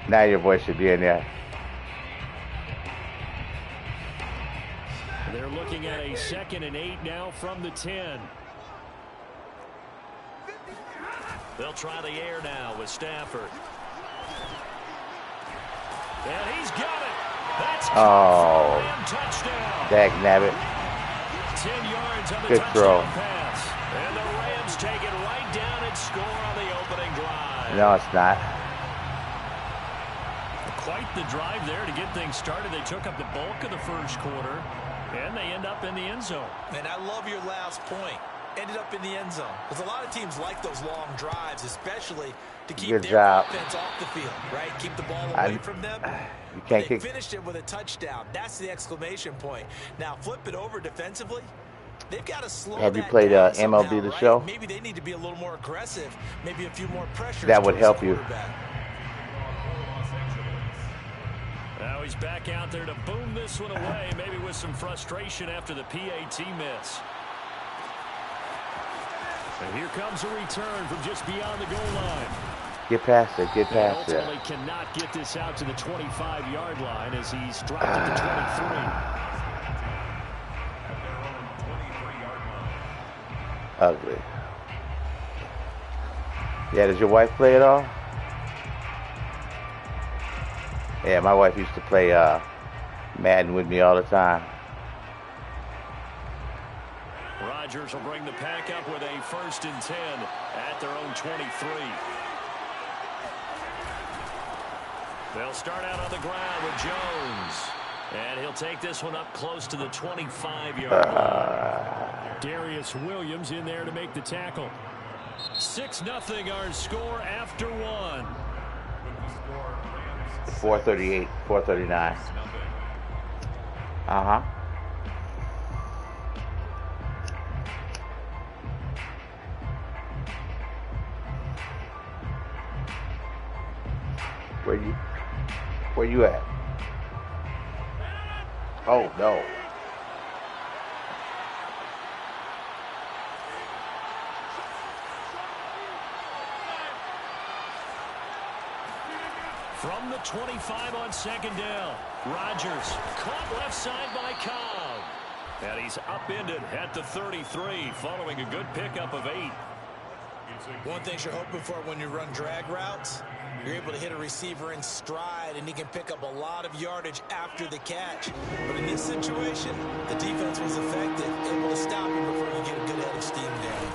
Now your voice should be in there. They're looking at a 2nd and 8 now from the 10. They'll try the air now with Stafford. And he's got it. That's touchdown. Dagnabbit. 10 yards on the Good touchdown throw. pass. And the Rams take it right down and score on the opening drive. No, it's not. Quite the drive there to get things started. They took up the bulk of the first quarter, and they end up in the end zone. And I love your last point. Ended up in the end zone. Because a lot of teams like those long drives, especially to keep their offense off the field, right? Keep the ball away from them. You can't they finished it with a touchdown. That's the exclamation point. Now flip it over defensively. They've got to slow Have you that played down MLB somehow, The right? Show? Maybe they need to be a little more aggressive. Maybe a few more pressures. That would help you. Now he's back out there to boom this one away, maybe with some frustration after the PAT miss. And here comes a return from just beyond the goal line. Get past it. Get past it. Ultimately cannot get this out to the 25-yard line as he's dropped at the 23. Ugly. Yeah, does your wife play at all? Yeah, my wife used to play Madden with me all the time. Rodgers will bring the pack up with a 1st and 10 at their own 23. They'll start out on the ground with Jones. And he'll take this one up close to the 25-yard line. Darius Williams in there to make the tackle. 6-0 our score after one. 438, 439. Uh-huh. Where you at? Oh, no. From the 25 on 2nd down, Rodgers caught left side by Cobb. And he's upended at the 33 following a good pickup of 8. One thing you're hoping for when you run drag routes, you're able to hit a receiver in stride and he can pick up a lot of yardage after the catch. But in this situation, the defense was effective, able to stop him before you get a good head of steam down.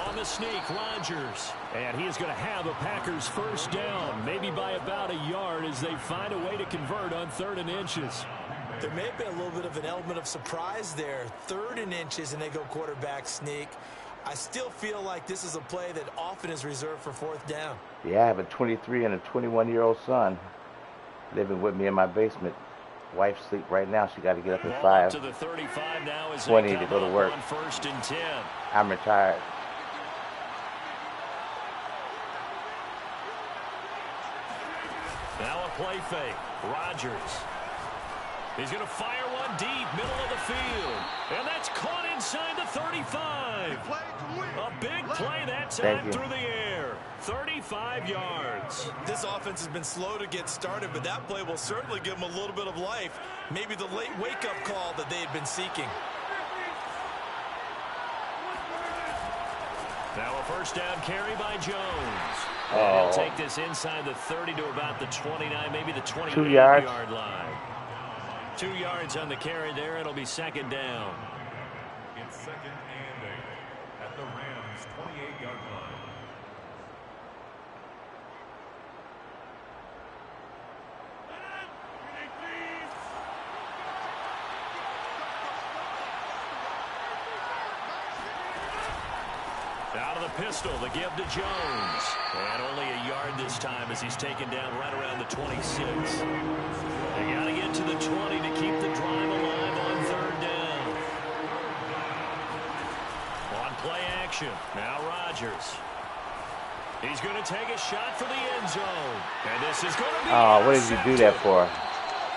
On the sneak, Rodgers. And he is going to have a Packers 1st down, maybe by about a yard as they find a way to convert on 3rd and inches. There may have been a little bit of an element of surprise there. 3rd and inches and they go quarterback sneak. I still feel like this is a play that often is reserved for 4th down. Yeah, I have a 23 and a 21-year-old son living with me in my basement. Wife sleep right now. She got to get up at 5. To the 35 now as 20 to go to work. On 1st and 10. I'm retired. Now a play fake. Rodgers. He's going to fire one deep, middle of the field. And that's caught inside the 35. A big play that time through the air. 35 yards. This offense has been slow to get started, but that play will certainly give them a little bit of life. Maybe the late wake-up call that they had been seeking. Now a 1st down carry by Jones. And he'll take this inside the 30 to about the 29, maybe the 28-yard line. 2 yards on the carry there. It'll be 2nd down. It's 2nd and 8 at the Rams' 28-yard line. Out of the pistol, the give to Jones. And only a yard this time as he's taken down right around the 26. They got to get to the 20 to keep the drive alive on 3rd down. On play action, now Rodgers. He's going to take a shot for the end zone. And this is going to be what did you do that for?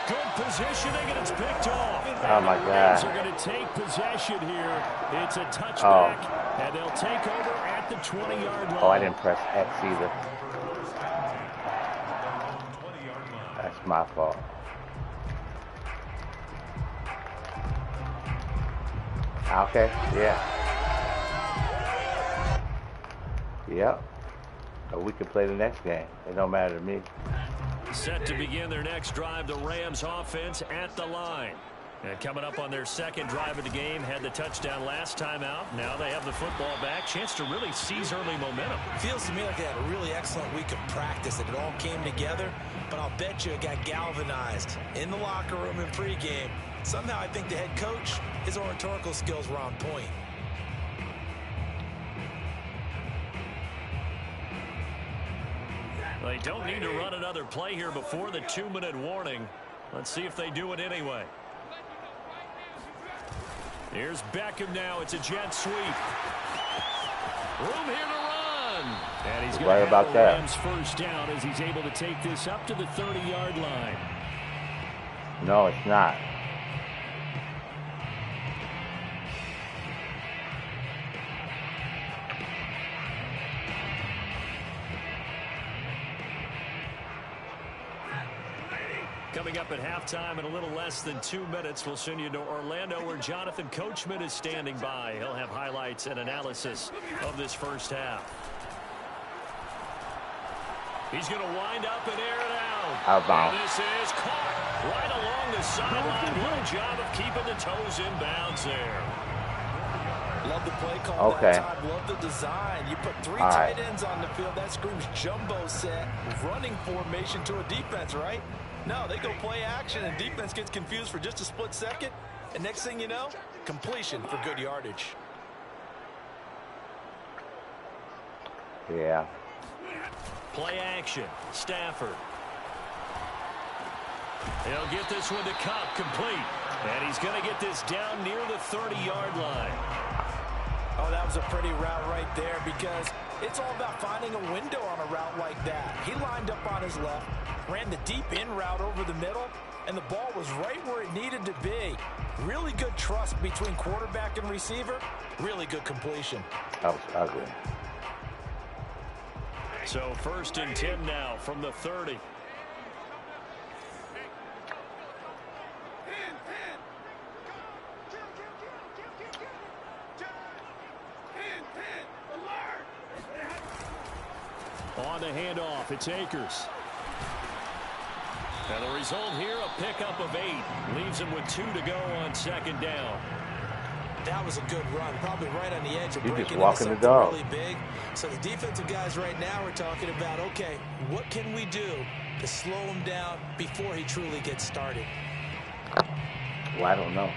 Good positioning, and it's picked off. Oh, my God. The Rams are going to take possession here. It's a touchback, and they'll take over at the 20-yard line. Oh, I didn't press X either. my fault. Okay, yeah. Yep. But we can play the next game. It don't matter to me. Set to begin their next drive, the Rams offense at the line. And coming up on their second drive of the game, had the touchdown last time out. Now they have the football back. Chance to really seize early momentum. Feels to me like they had a really excellent week of practice. It all came together, but I'll bet you it got galvanized in the locker room in pregame. Somehow I think the head coach, his oratorical skills were on point. They don't need to run another play here before the 2-minute warning. Let's see if they do it anyway. Here's Beckham now. It's a jet sweep. Room here to run. And he's going to have the Rams first down as he's able to take this up to the 30-yard line. No, it's not. Coming up at halftime in a little less than 2 minutes, we'll send you to Orlando where Jonathan Coachman is standing by. He'll have highlights and analysis of this first half. He's going to wind up and air it out. And this is caught right along the sideline. What a job of keeping the toes in bounds there. Love the play call. Okay. Love the design. You put three tight ends on the field. That screams jumbo set, running formation to a defense, right? No, they go play action, and defense gets confused for just a split second. And next thing you know, completion for good yardage. Yeah. Play action. Stafford. He'll get this one to Cup, complete. And he's going to get this down near the 30-yard line. Oh, that was a pretty route right there because it's all about finding a window on a route like that. He lined up on his left, ran the deep in route over the middle, and the ball was right where it needed to be. Really good trust between quarterback and receiver. Really good completion. That was ugly. So 1st and 10 now from the 30. On the handoff, it's Akers. And the result here, a pickup of 8. Leaves him with 2 to go on 2nd down. That was a good run, probably right on the edge of You're breaking just into walking something the dog. really big. So the defensive guys right now are talking about, okay, what can we do to slow him down before he truly gets started? Well, I don't know.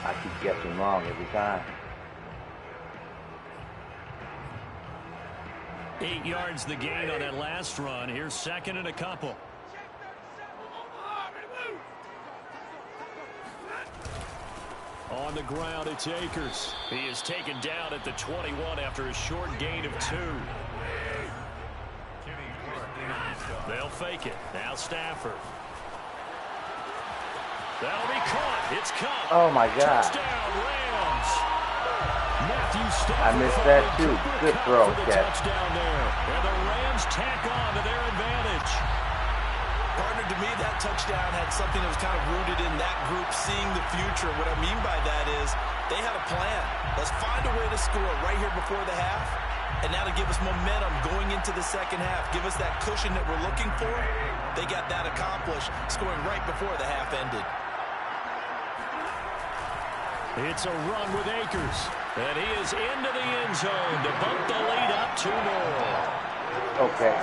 I keep guessing wrong every time. 8 yards the gain on that last run. Here's 2nd and a couple. On the ground, it's Akers. He is taken down at the 21 after a short gain of 2. They'll fake it. Now Stafford. That'll be caught. It's caught. Oh, my God. Touchdown, Rams. Matthew Stafford. I missed that, too. Good throw, catch. Touchdown there. And the Rams tack on to their advantage. Partner, to me, that touchdown had something that was kind of rooted in that group seeing the future. What I mean by that is they had a plan. Let's find a way to score right here before the half. And now to give us momentum going into the second half. Give us that cushion that we're looking for. They got that accomplished, scoring right before the half ended. It's a run with Akers. And he is into the end zone to bump the lead up 2 more. Okay.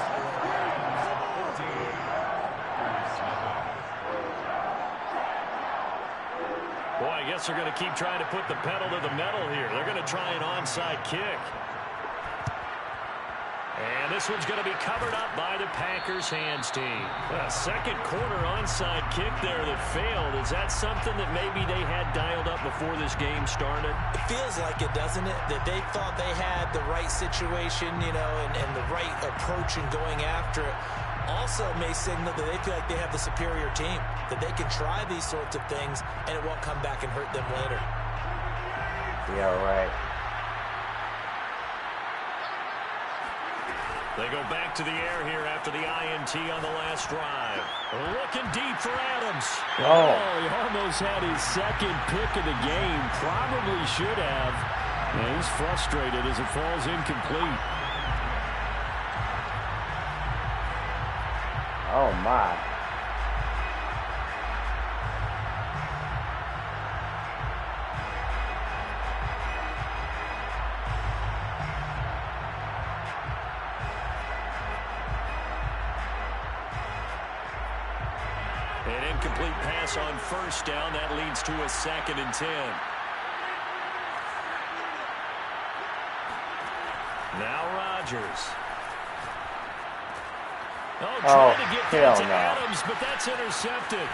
Boy, I guess they're going to keep trying to put the pedal to the metal here. They're going to try an onside kick. And this one's going to be covered up by the Packers hands team. A second quarter onside kick there that failed. Is that something that maybe they had dialed up before this game started? It feels like it, doesn't it? That they thought they had the right situation, you know, and the right approach in going after it. Also may signal that they feel like they have the superior team, that they can try these sorts of things and it won't come back and hurt them later. Yeah, right. They go back to the air here after the INT on the last drive. Looking deep for Adams. Oh, he almost had his second pick of the game. Probably should have. And he's frustrated as it falls incomplete. oh my. An incomplete pass on first down. That leads to a 2nd and 10. Now Rodgers. Trying to get that to Adams, but that's intercepted.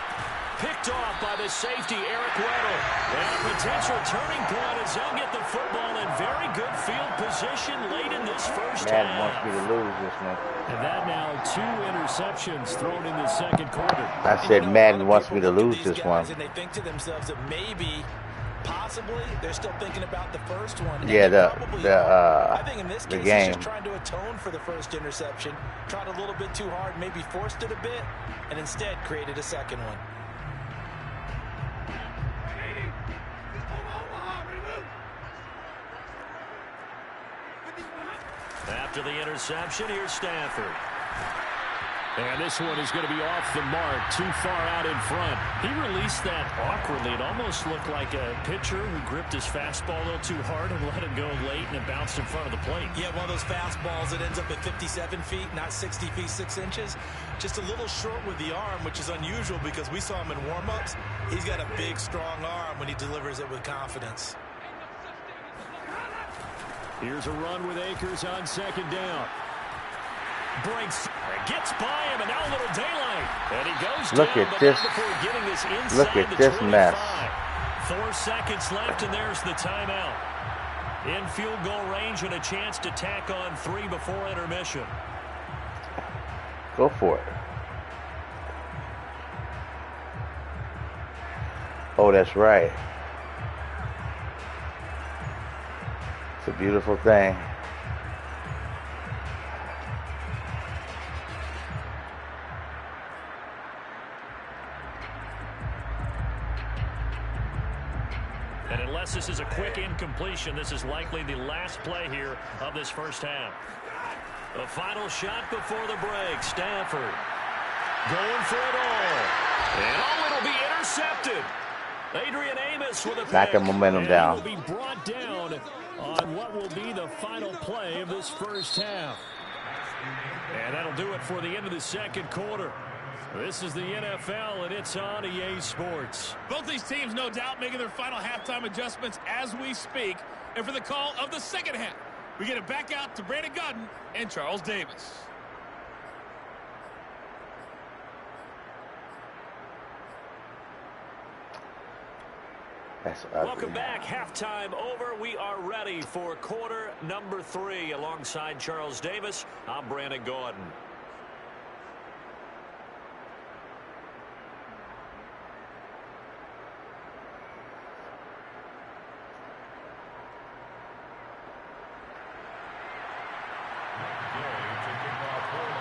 Picked off by the safety, Eric Weddle. And a potential turning point as they'll get the football in very good field position late in this first half. Madden wants me to lose this one. And that now 2 interceptions thrown in the second quarter. I said Madden wants me to lose this one. And they think to themselves that maybe, possibly, they're still thinking about the first one. Yeah, I think in this case, game. he's just trying to atone for the first interception. Tried a little bit too hard, maybe forced it a bit, and instead created a second one. After the interception, here's Stafford. And this one is going to be off the mark, too far out in front. He released that awkwardly. It almost looked like a pitcher who gripped his fastball a little too hard and let it go late, and it bounced in front of the plate. Yeah, one of those fastballs that ends up at 57 feet, not 60 feet, 6 inches. Just a little short with the arm, which is unusual because we saw him in warm-ups. He's got a big, strong arm when he delivers it with confidence. Here's a run with Akers on 2nd down. Breaks, gets by him, and now a little daylight. And he goes Look down, at this. Look at this mess. 4 seconds left, and there's the timeout. In field goal range and a chance to tack on 3 before intermission. Go for it. Oh, that's right. It's a beautiful thing. And unless this is a quick incompletion, this is likely the last play here of this first half. The final shot before the break. Stafford going for it all. And it'll be intercepted. Adrian Amos with a pick. Back the momentum down. Will be brought down on what will be the final play of this first half. And that'll do it for the end of the second quarter. This is the NFL, and it's on EA Sports. Both these teams, no doubt, making their final halftime adjustments as we speak. And for the call of the second half, we get it back out to Brandon Gaudin and Charles Davis. That's ugly. Welcome back. Halftime over. We are ready for quarter number 3. Alongside Charles Davis, I'm Brandon Gaudin.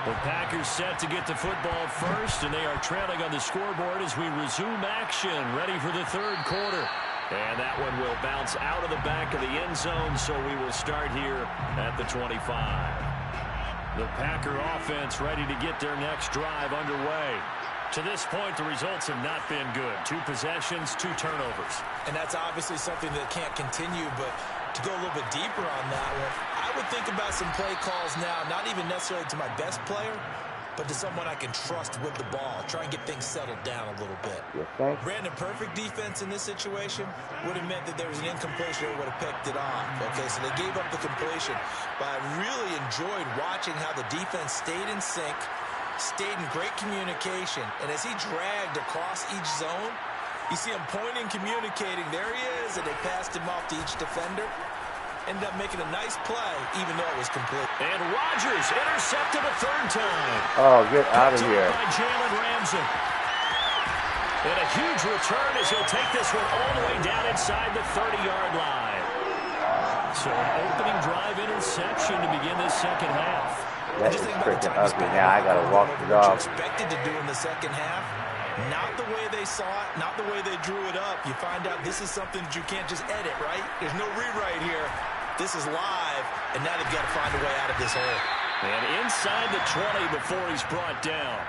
The Packers set to get the football first, and they are trailing on the scoreboard as we resume action, ready for the third quarter. And that one will bounce out of the back of the end zone, so we will start here at the 25. The Packer offense ready to get their next drive underway. To this point, the results have not been good. 2 possessions, 2 turnovers. And that's obviously something that can't continue, but to go a little bit deeper on that one, I would think about some play calls now, not even necessarily to my best player, but to someone I can trust with the ball. Try and get things settled down a little bit. Brandon, perfect defense in this situation would have meant that there was an incompletion or would have picked it off. Okay, so they gave up the completion. But I really enjoyed watching how the defense stayed in sync, stayed in great communication. And as he dragged across each zone, you see him pointing, communicating. There he is, and they passed him off to each defender. Ended up making a nice play, even though it was complete. And Rodgers intercepted a 3rd time. Oh, get out of here. By Jalen Ramsey. And a huge return as he'll take this one all the way down inside the 30-yard line. So an opening drive interception to begin this second half. That is freaking ugly. Now I gotta walk it off. Expected to do in the second half. Not the way they saw it, not the way they drew it up. You find out this is something that you can't just edit, right? There's no rewrite here. This is live, and now they've got to find a way out of this hole. And inside the 20 before he's brought down.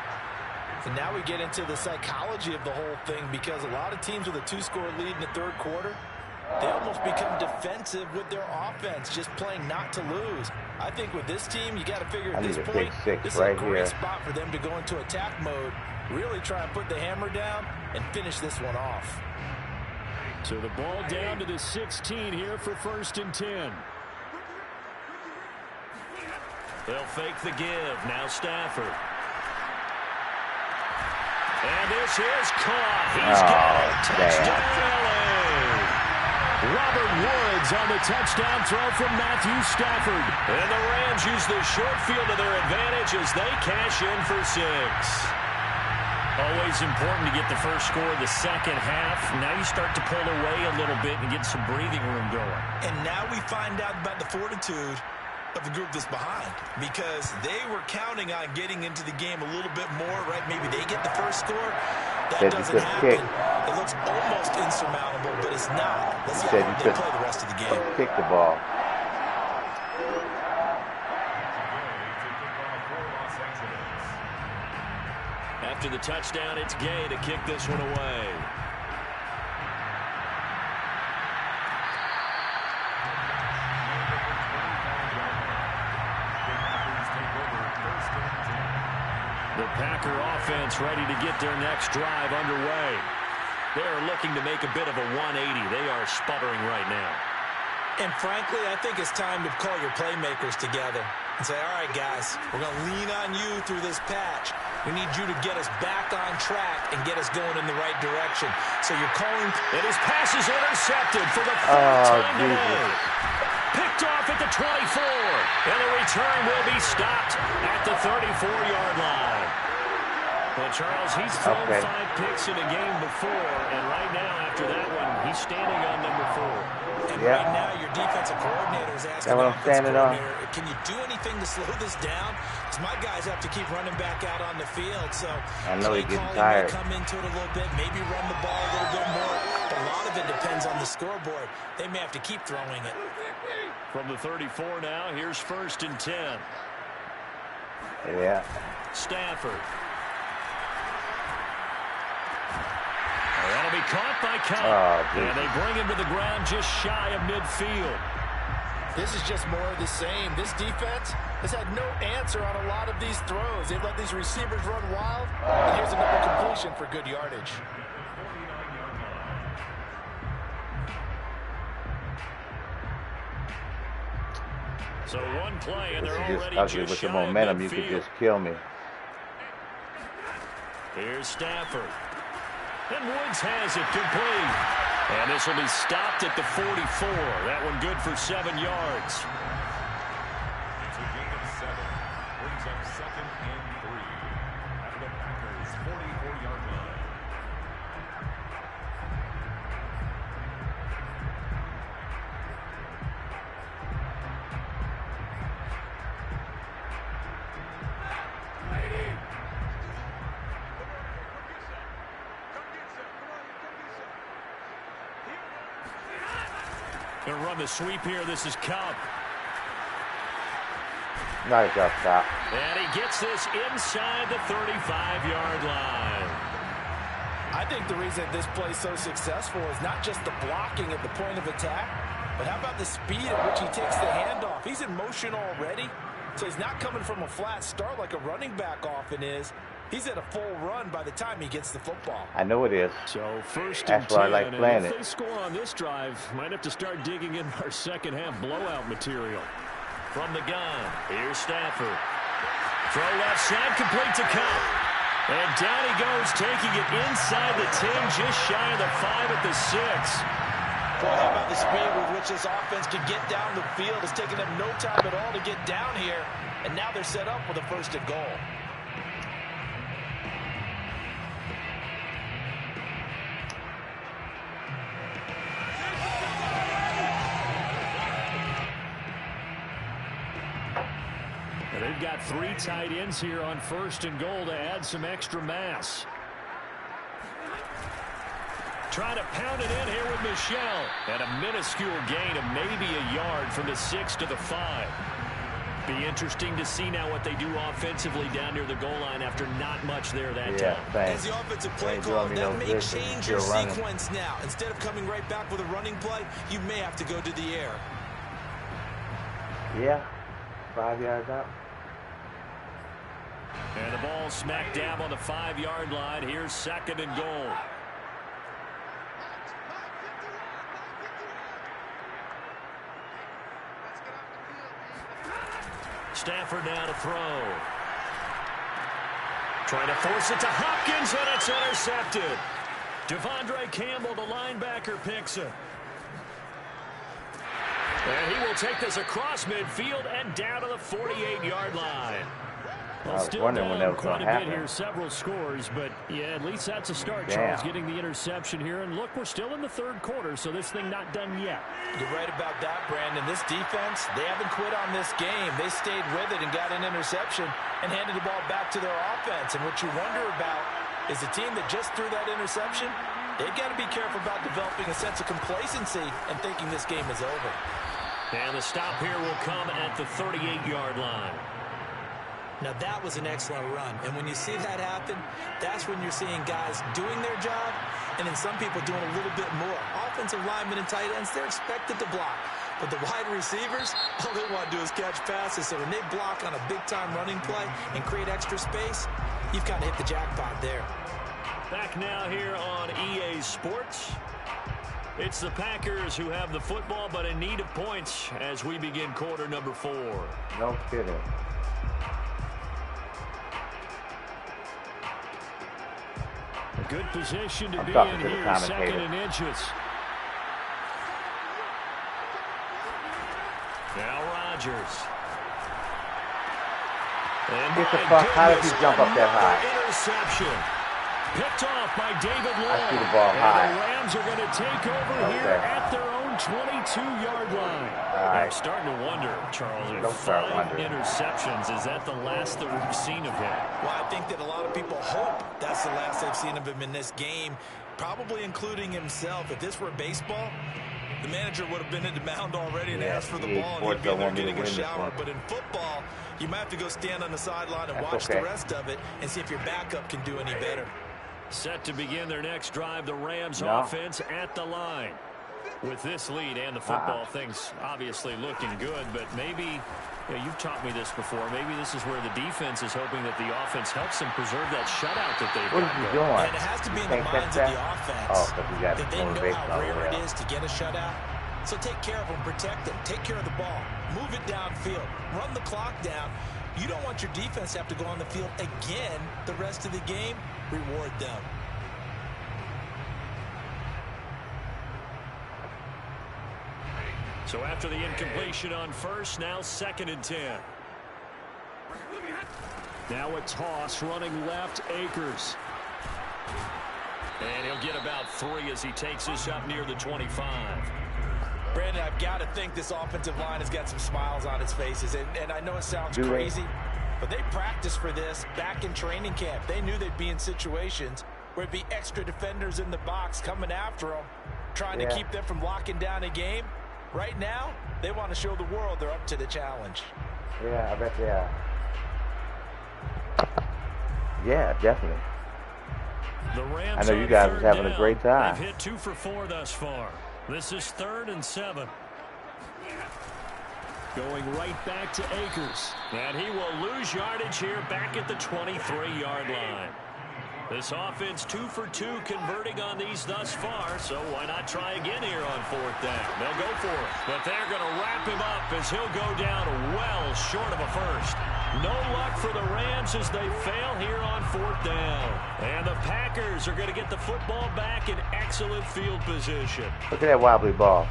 And now we get into the psychology of the whole thing, because a lot of teams with a 2-score lead in the third quarter, they almost become defensive with their offense, just playing not to lose. I think with this team, you got to figure at this point, this is a great spot for them to go into attack mode, really try and put the hammer down and finish this one off. So the ball down to the 16 here for 1st and 10. They'll fake the give. Now Stafford. And this is caught. He's got it. Touchdown, LA. Robert Woods on the touchdown throw from Matthew Stafford. And the Rams use the short field to their advantage as they cash in for 6. Always important to get the first score of the second half. Now you start to pull away a little bit and get some breathing room going. And now we find out about the fortitude of the group that's behind, because they were counting on getting into the game a little bit more, right? Maybe they get the first score. That doesn't happen. It looks almost insurmountable, but it's not. Let's see how they play the rest of the game. Kick the ball. After the touchdown, it's Gay to kick this one away. The Packer offense ready to get their next drive underway. They're looking to make a bit of a 180. They are sputtering right now. And frankly, I think it's time to call your playmakers together and say, all right, guys, we're going to lean on you through this patch. We need you to get us back on track and get us going in the right direction. So you're calling. And his pass is intercepted for the third time today. Picked off at the 24. And the return will be stopped at the 34-yard line. Well, Charles, he's thrown 5 picks in a game before, and right now, after that one, he's standing on number 4. And right now, your defensive coordinator is asking the offensive coordinator, can you do anything to slow this down? Because my guys have to keep running back out on the field. So I know he's getting tired. Come into it a little bit, maybe run the ball a little bit more. But a lot of it depends on the scoreboard. They may have to keep throwing it. From the 34 now, here's 1st and 10. Yeah. Stafford. That'll be caught by Cup. And they bring him to the ground just shy of midfield. This is just more of the same. This defense has had no answer on a lot of these throws. They've let these receivers run wild. And here's another completion for good yardage. So one play, and they're already just with the momentum, you could just kill me. Here's Stafford. And Woods has it complete. And this will be stopped at the 44. That one good for 7 yards. It's a gain of 7. Brings up 2nd and 3 at the Packers' 44-yard line. Going to run the sweep here. This is Cup. Nice job, stop. And he gets this inside the 35-yard line. I think the reason this play is so successful is not just the blocking at the point of attack, but how about the speed at which he takes the handoff? He's in motion already, so he's not coming from a flat start like a running back often is. He's at a full run by the time he gets the football. I know it is. So 1st and 10. That's why I like playing it. If they score on this drive, might have to start digging in our second half blowout material. From the gun, here's Stafford. Throw left side, complete to Cup. And down he goes, taking it inside the 10, just shy of the 5 at the 6. Boy, how about the speed with which this offense can get down the field? It's taken them no time at all to get down here. And now they're set up with a 1st and goal. They've got 3 tight ends here on 1st and goal to add some extra mass. Trying to pound it in here with Michelle. And a minuscule gain of maybe a yard from the 6 to the 5. Be interesting to see now what they do offensively down near the goal line after not much there that time. As the offensive play call, that may change your sequence now. Instead of coming right back with a running play, you may have to go to the air. Yeah, 5 yards out. And the ball smack dab on the 5-yard line. Here's 2nd and goal. Stafford now to throw. Trying to force it to Hopkins, and it's intercepted. Devondre Campbell, the linebacker, picks it. And he will take this across midfield and down to the 48-yard line. Well, I was wondering when that was going to happen. Here, several scores, but yeah, at least that's a start, Charles, getting the interception here. And look, we're still in the 3rd quarter, so this thing not done yet. You're right about that, Brandon. This defense, they haven't quit on this game. They stayed with it and got an interception and handed the ball back to their offense. And what you wonder about is the team that just threw that interception, they've got to be careful about developing a sense of complacency and thinking this game is over. And the stop here will come at the 38-yard line. Now, that was an excellent run. And when you see that happen, that's when you're seeing guys doing their job and then some people doing a little bit more. Offensive linemen and tight ends, they're expected to block. But the wide receivers, all they want to do is catch passes. So when they block on a big-time running play and create extra space, you've kind of hit the jackpot there. Back now here on EA Sports. It's the Packers who have the football, but in need of points as we begin quarter number 4. No kidding. A good position to be in here, 2nd and inches. Now Rodgers. And get the fuck, how did he jump up that high? Interception. Picked off by David Long. I see the ball high. And the Rams are going to take over here at their own 22-yard line. Right. I'm starting to wonder, Charles, if 5 interceptions, is that the last that we've seen of him? Well, I think that a lot of people hope that's the last they've seen of him in this game, probably including himself. If this were baseball, the manager would have been in the mound already and asked for the ball, and he'd be in there getting a shower. But in football, you might have to go stand on the sideline and watch the rest of it and see if your backup can do any better. Set to begin their next drive, the Rams offense at the line. With this lead and the football, things obviously looking good, but maybe, you've taught me this before, maybe this is where the defense is hoping that the offense helps them preserve that shutout that they've got. What is he doing? And it has to be in the minds of the offense that they know how rare it is to get a shutout. So take care of them, protect them, take care of the ball, move it downfield, run the clock down. You don't want your defense to have to go on the field again the rest of the game. Reward them. So after the incompletion on 1st, now 2nd and 10. Now a toss running left, Akers. And he'll get about 3 as he takes this up near the 25. Brandon, I've got to think this offensive line has got some smiles on its faces. And I know it sounds crazy, but they practiced for this back in training camp. They knew they'd be in situations where it'd be extra defenders in the box coming after them, trying to keep them from locking down a game. Right now, they want to show the world they're up to the challenge. Yeah, I bet they are. Yeah, definitely. The Rams I know you guys are having a great time. They've hit 2 for 4 thus far. This is 3rd and 7. Going right back to Akers. And he will lose yardage here back at the 23-yard line. This offense 2 for 2 converting on these thus far, so why not try again here on 4th down? They'll go for it, but they're going to wrap him up as he'll go down well short of a first. No luck for the Rams as they fail here on 4th down. And the Packers are going to get the football back in excellent field position. Look at that wobbly ball.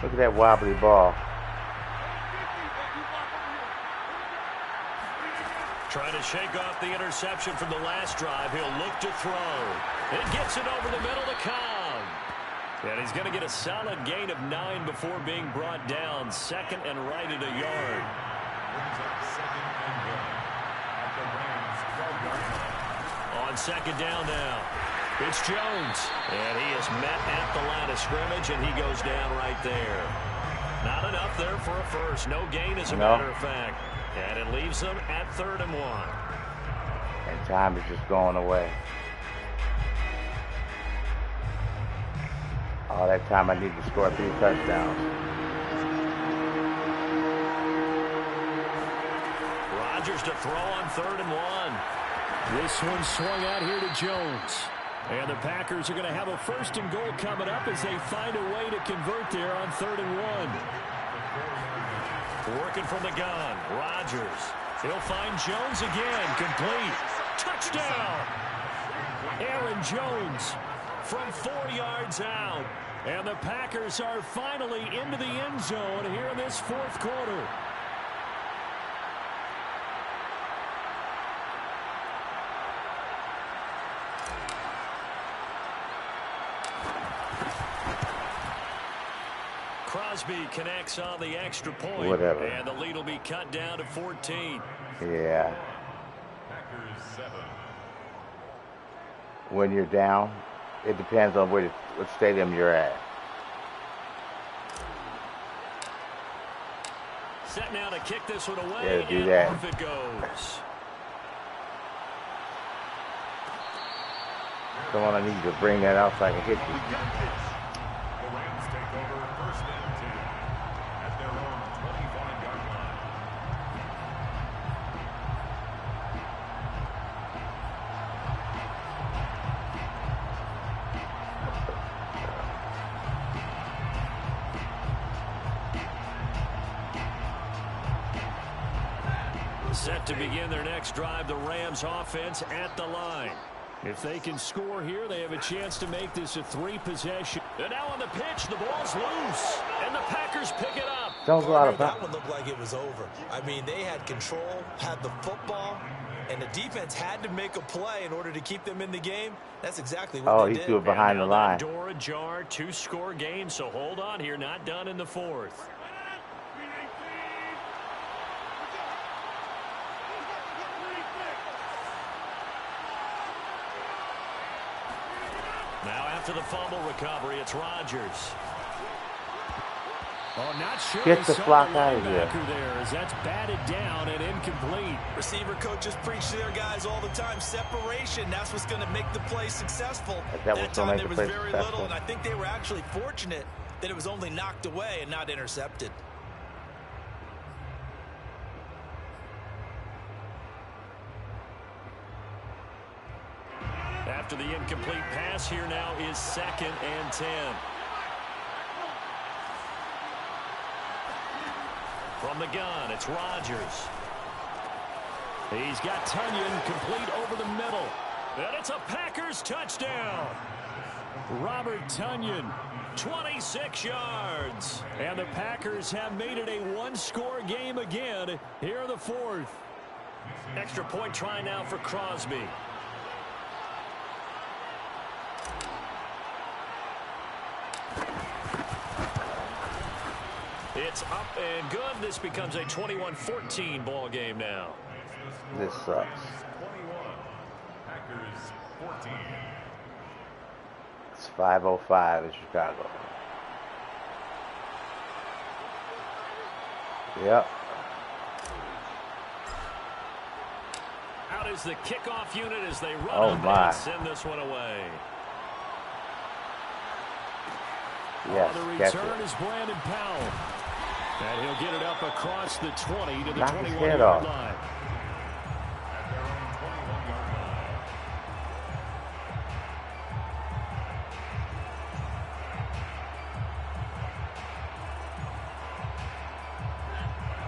Look at that wobbly ball. Trying to shake off the interception from the last drive. He'll look to throw. It gets it over the middle to Cobb. And he's going to get a solid gain of 9 before being brought down. 2nd and right at a yard. brings up second and 1 at the Rams' 12-yard line. On second down now, it's Jones. And he is met at the line of scrimmage, and he goes down right there. Not enough there for a first. No gain, as a matter of fact. And it leaves them at 3rd and 1. And time is just going away. All that time I need to score 3 touchdowns. Rodgers to throw on 3rd and 1. This one swung out here to Jones. And the Packers are going to have a 1st and goal coming up as they find a way to convert there on 3rd and 1. Working from the gun, Rodgers. He'll find Jones again, complete. Touchdown! Aaron Jones from 4 yards out. And the Packers are finally into the end zone here in this 4th quarter. Crosby connects on the extra point. Whatever. And the lead will be cut down to 14. Yeah. Packers 7. When you're down, it depends on what stadium you're at. Set now to kick this one away. Yeah, do and that. off it goes. Come on, I need you to bring that out so I can hit you. The Rams take over 1st and 10 at their own 25-yard line. Set to begin their next drive, the Rams offense at the line. If they can score here, they have a chance to make this a 3-possession. And now on the pitch, the ball's loose. And the Packers pick it up. Don't go out of That bounds. one looked like it was over. I mean, they had control, had the football, and the defense had to make a play in order to keep them in the game. That's exactly what they He did. threw it behind the And now line. that door ajar, 2-score game, so hold on here. Not done in the 4th. Now after the fumble recovery, it's Rodgers. Oh, not sure. Get he the saw flock out of here. linebacker there as that's batted down and incomplete. Receiver coaches preach to their guys all the time. Separation, that's what's going to make the play successful. That was That gonna time make there the was play very successful. little, and I think they were actually fortunate that it was only knocked away and not intercepted. After the incomplete pass, here now is 2nd and 10. From the gun, it's Rodgers. He's got Tunyon complete over the middle. And it's a Packers touchdown. Robert Tunyon. 26 yards. And the Packers have made it a 1-score game again here in the 4th. Extra point try now for Crosby. It's up and good. This becomes a 21-14 ball game now. This sucks. 21. Packers 14. It's 5:05 in Chicago. Yep. Out is the kickoff unit as they run Oh, up my. and send this one away. Yes, On the catch return it. is Brandon Powell. And he'll get it up across the 20 to the Knock his head 21-yard off. line. At their own 21-yard line.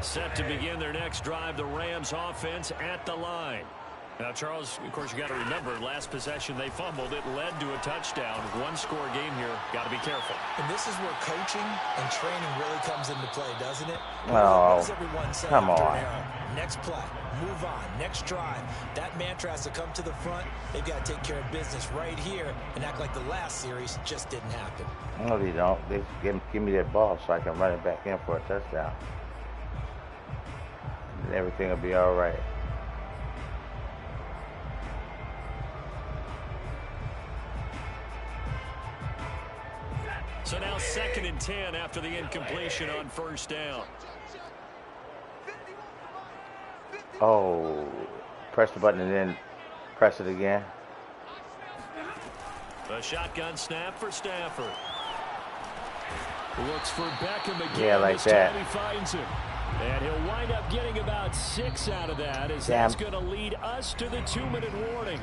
Set to begin their next drive, the Rams offense at the line. Now, Charles, of course, you got to remember, last possession they fumbled. It led to a touchdown. 1-score game here. Got to be careful. And this is where coaching and training really comes into play, doesn't it? Oh, What does everyone say come after an on. error? Next play, move on, next drive. That mantra has to come to the front. They've got to take care of business right here and act like the last series just didn't happen. No, they don't. They give me that ball so I can run it back in for a touchdown. everything will be all right. So now 2nd and 10 after the incompletion on 1st down. Oh, press the button and then press it again. A shotgun snap for Stafford. Looks for Beckham again. Yeah, like this that. time he finds him. And he'll wind up getting about 6 out of that, as Damn. that's going to lead us to the 2-minute warning.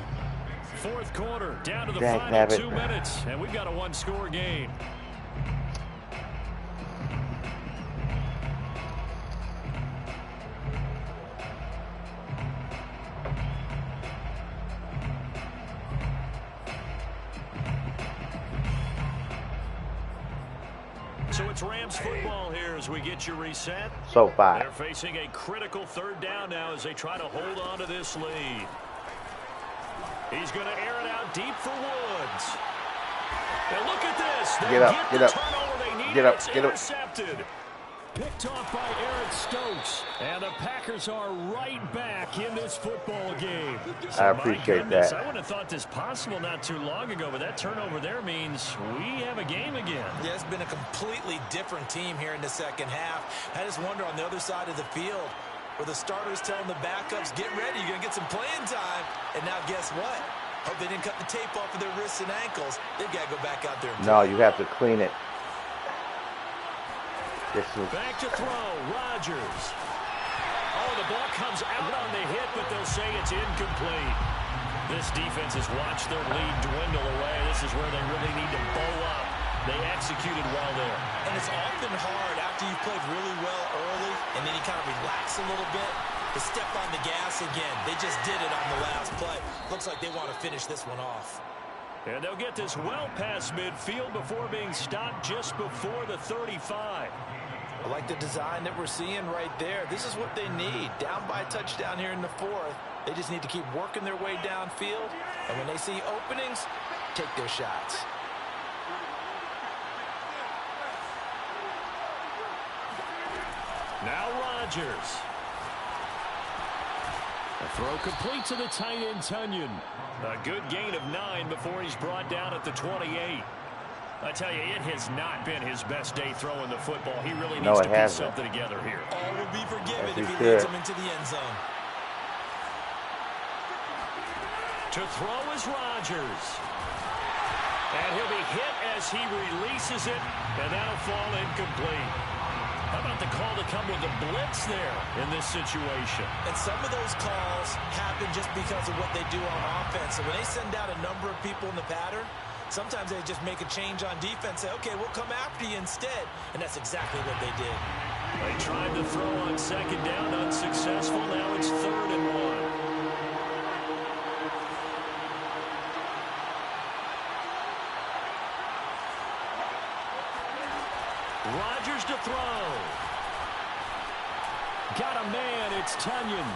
4th quarter, down to the Dang, final nabbit. 2 minutes, and we've got a 1-score game. So it's Rams football here as we get you reset. So far. They're facing a critical 3rd down now as they try to hold on to this lead. He's going to air it out deep for Woods. And look at this. They Get up, get the up. turnover they need. Get up, It's get up. intercepted. Picked off by Eric Stokes. And the Packers are right back in this football game. I appreciate My goodness, that. I wouldn't have thought this possible not too long ago, but that turnover there means we have a game again. Yeah, it's been a completely different team here in the 2nd half. I just wonder on the other side of the field where the starters telling the backups, get ready, you're going to get some playing time. And now guess what? Hope they didn't cut the tape off of their wrists and ankles. They've got to go back out there and No, play. you have to clean it. This is Back to throw, Rodgers. Oh, the ball comes out on the hit, but they'll say it's incomplete. This defense has watched their lead dwindle away. This is where they really need to bow up. They executed well there. And it's often hard after you've played really well early and then you kind of relax a little bit to step on the gas again. They just did it on the last play. Looks like they want to finish this one off. And they'll get this well past midfield before being stopped just before the 35. I like the design that we're seeing right there. This is what they need. Down by a touchdown here in the 4th. They just need to keep working their way downfield. And when they see openings, take their shots. Now Rodgers. A throw complete to the tight end, Tunyon. A good gain of 9 before he's brought down at the 28. I tell you, it has not been his best day throwing the football. He really needs to piece something together here. All will be forgiven Yes, if he he leads should. them into the end zone. To throw is Rodgers. And he'll be hit as he releases it, and that'll fall incomplete. How about the call to come with the blitz there in this situation? And some of those calls happen just because of what they do on offense. So when they send out a number of people in the pattern, sometimes they just make a change on defense, say, okay, we'll come after you instead. And that's exactly what they did. They tried to throw on 2nd down, unsuccessful. Now it's 3rd and 1. Rodgers to throw. Got a man, it's Tunyon.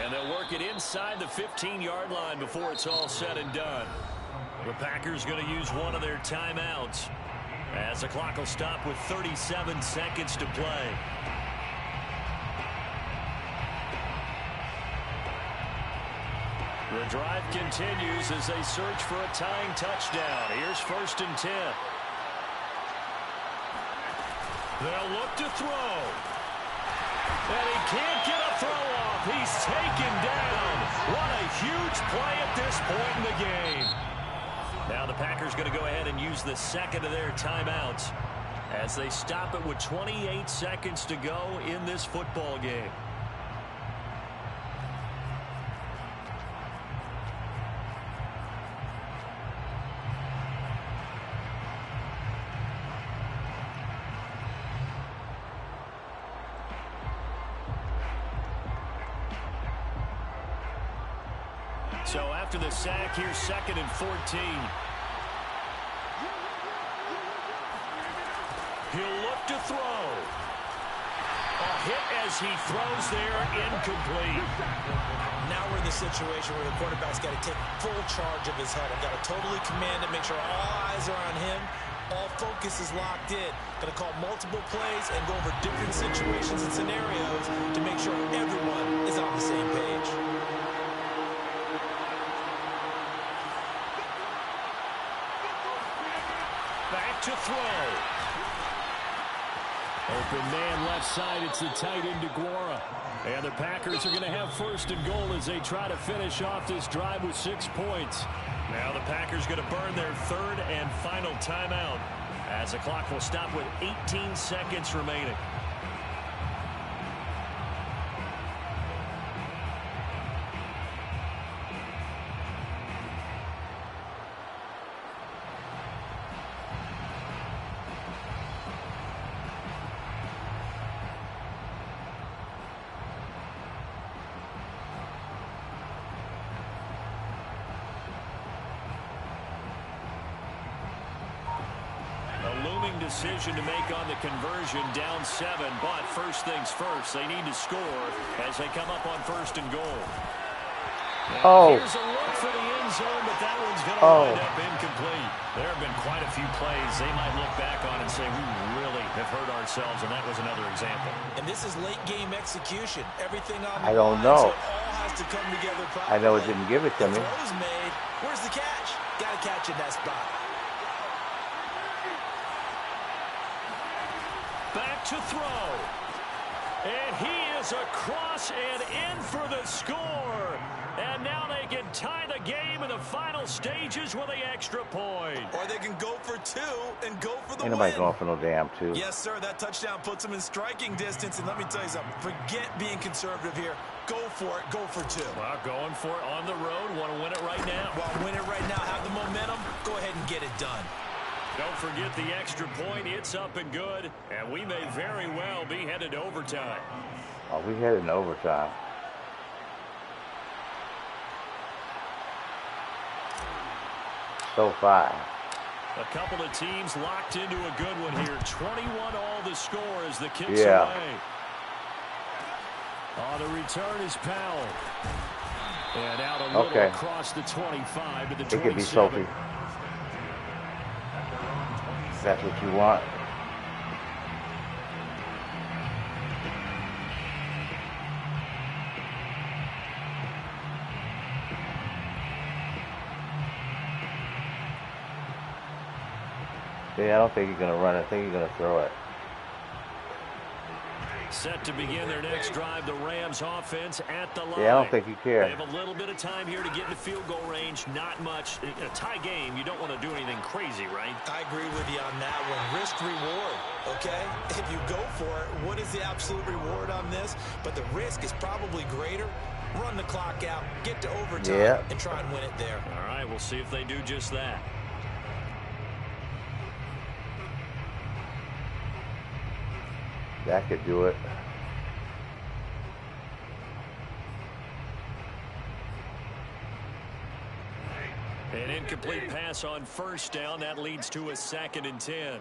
And they'll work it inside the 15-yard line before it's all said and done. The Packers going to use one of their timeouts as the clock will stop with 37 seconds to play. The drive continues as they search for a tying touchdown. Here's 1st and 10. They'll look to throw. And he can't get a throw off. He's taken down. What a huge play at this point in the game. Now the Packers going to go ahead and use the 2nd of their timeouts as they stop it with 28 seconds to go in this football game. So after the sack, here's 2nd and 14. He'll look to throw. A hit as he throws there, incomplete. Now we're in the situation where the quarterback's got to take full charge of his head. I've got to totally command it, make sure all eyes are on him, All focus is locked in. Going to call multiple plays and go over different situations and scenarios to make sure everyone is on the same page. Back to throw. Open man left side. It's the tight end DeGuara. And the Packers are going to have first and goal as they try to finish off this drive with 6 points. Now the Packers going to burn their third and final timeout as the clock will stop with 18 seconds remaining. Decision to make on the conversion, down 7, but first things first, they need to score as they come up on first and goal. Here's a look for the end zone, but that one's going to wind up incomplete. There have been quite a few plays they might look back on and say, we really have hurt ourselves, and that was another example. And this is late game execution. Everything on I don't know. so it all has to come together properly. I know it didn't give it to me. The throw's made. Where's the catch? Got to catch in that spot. Back to throw. And he is across and in for the score. And now they can tie the game in the final stages with the extra point. Or they can go for 2 and go for the Ain't win. nobody going for no damn 2. Yes, sir. That touchdown puts them in striking distance. And let me tell you something. Forget being conservative here. Go for it. Go for 2. Well, going for it on the road. Want to win it right now. Well, win it right now. Have the momentum. Go ahead and get it done. Don't forget the extra point. It's up and good. And we may very well be headed to overtime. Oh, we headed in overtime. So 5. A couple of teams locked into a good one here. 21 all the score as the kicks Yeah. away. On the return is Powell. And out a little across the 25 to the 27. It could be Sophie. That's what you want. Yeah, I don't think you're going to run it. I think you're going to throw it. Set to begin their next drive, the Rams offense at the line. Yeah, I don't think you care. They have a little bit of time here to get into field goal range. Not much. In a tie game, you don't want to do anything crazy, right? I agree with you on that one. Risk reward, okay? If you go for it, what is the absolute reward on this? But the risk is probably greater. Run the clock out, get to overtime, and try and win it there. All right, we'll see if they do just that. That could do it. An incomplete pass on first down. That leads to a 2nd and 10.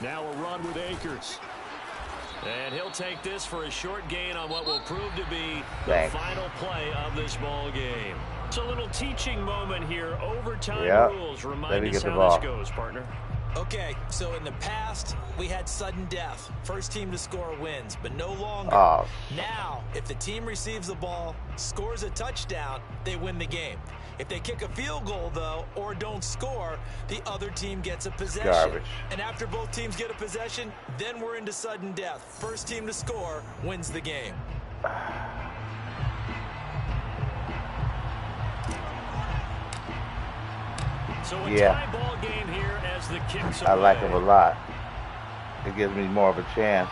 Now a run with Akers. And he'll take this for a short gain on what will prove to be the final play of this ball game. It's a little teaching moment here. Overtime rules. Remind us how this goes, partner. Okay, so in the past, we had sudden death. First team to score wins, but no longer. Now, if the team receives the ball, scores a touchdown, they win the game. If they kick a field goal, though, or don't score, the other team gets a possession. Garbage. And after both teams get a possession, then we're into sudden death. First team to score wins the game. So a tie ball game here as the kicks away. I like him a lot. It gives me more of a chance.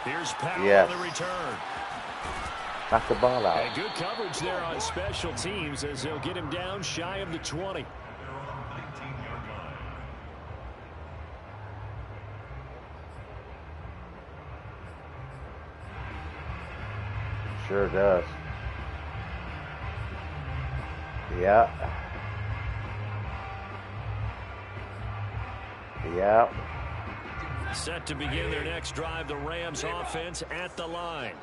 Here's Powell on the return. Knock the ball out. And good coverage there on special teams as they'll get him down shy of the 20. Sure does. Yeah. Yeah. Set to begin their next drive, the Rams offense at the line.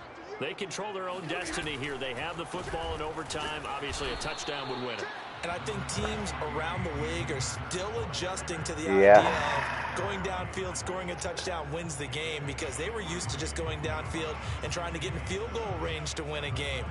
They control their own destiny here. They have the football in overtime. Obviously, a touchdown would win it. And I think teams around the league are still adjusting to the idea of going downfield, scoring a touchdown wins the game, because they were used to just going downfield and trying to get in field goal range to win a game.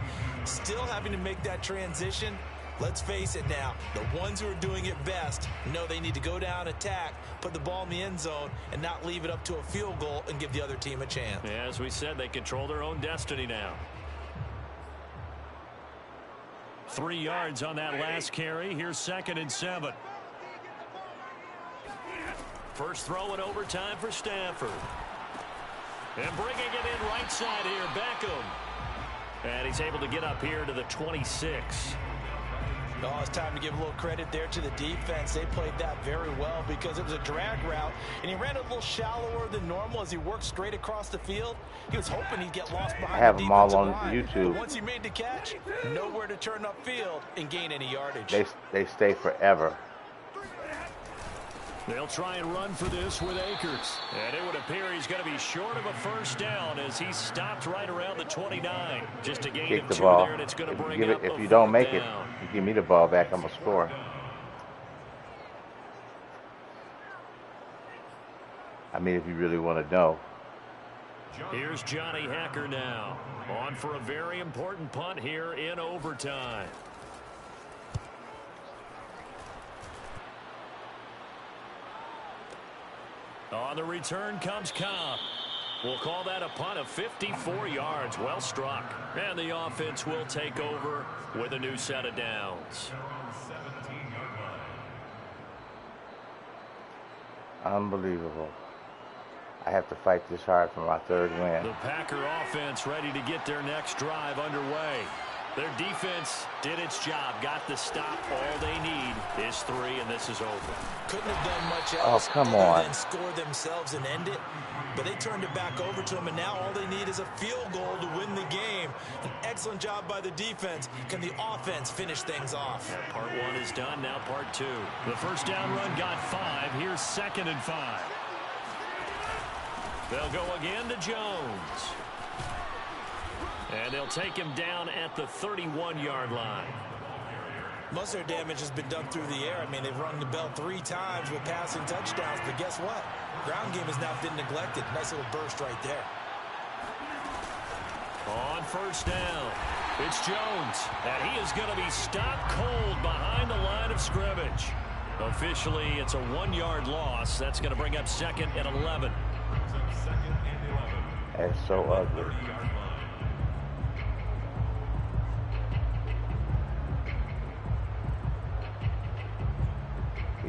Still having to make that transition. Let's face it now, the ones who are doing it best know they need to go down, attack, put the ball in the end zone, and not leave it up to a field goal and give the other team a chance. Yeah, as we said, they control their own destiny now. 3 yards on that last carry. Here's 2nd and 7. First throw in overtime for Stafford. And bringing it in right side here, Beckham. And he's able to get up here to the 26. Oh, it's time to give a little credit there to the defense. They played that very well because it was a drag route, and he ran a little shallower than normal as he worked straight across the field. He was hoping he'd get lost behind have the them all defensive on line. YouTube. But once he made the catch, nowhere to turn upfield and gain any yardage. They stay forever. They'll try and run for this with Akers. And it would appear he's going to be short of a first down as he stopped right around the 29. Just a gain Kick of the 2 ball. there, and it's going to bring Give up if a you don't 4th make it, down. you give me the ball back, I'm going to score. I mean, if you really want to know. Here's Johnny Hacker now. On for a very important punt here in overtime. On the return comes Cobb. We'll call that a punt of 54 yards. Well struck. And the offense will take over with a new set of downs. Unbelievable. I have to fight this hard for my 3rd win. The Packer offense ready to get their next drive underway. Their defense did its job, got the stop. All they need is 3, and this is over. Couldn't have done much else come other on. than score themselves and end it. But they turned it back over to them, and now all they need is a field goal to win the game. An excellent job by the defense. Can the offense finish things off? Yeah, part 1 is done, now part 2. The first down run got 5. Here's 2nd and 5. They'll go again to Jones. And they'll take him down at the 31-yard line. Most of their damage has been done through the air. I mean, they've rung the bell 3 times with passing touchdowns, but guess what? Ground game has now been neglected. Nice little burst right there. On first down, it's Jones, and he is going to be stopped cold behind the line of scrimmage. Officially, it's a 1-yard loss. That's going to bring up 2nd and 11. That's so ugly.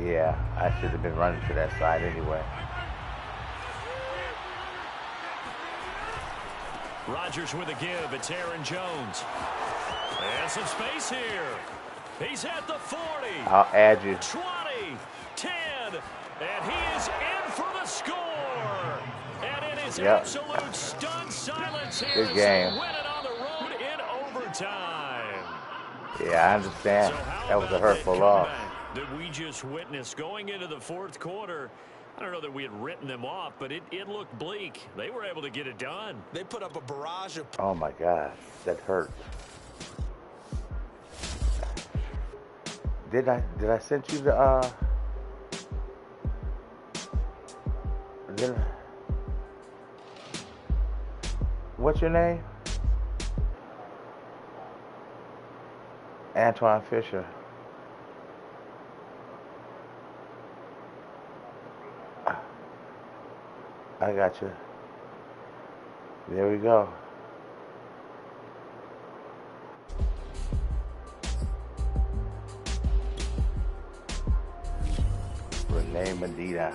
Yeah, I should have been running to that side anyway. Rodgers with a give. It's Aaron Jones. And some space here. He's at the 40. I'll add you. 20, 10, and he is in for the score. And it is absolute stunned silence here. Good game. So win it on the road in overtime. Yeah, I understand. So That was a hurtful loss. That we just witnessed going into the 4th quarter. I don't know that we had written them off, but it looked bleak. They were able to get it done. They put up a barrage of... Oh my gosh, that hurts. Did I send you the what's your name? Antoine Fisher. I got you. There we go. Renee Medina.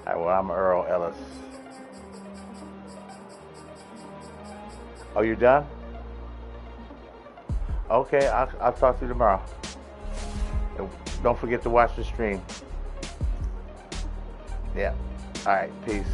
All right, well, I'm Earl Ellis. Oh, you're done? Okay, I'll talk to you tomorrow. Don't forget to watch the stream. Yeah. All right, peace.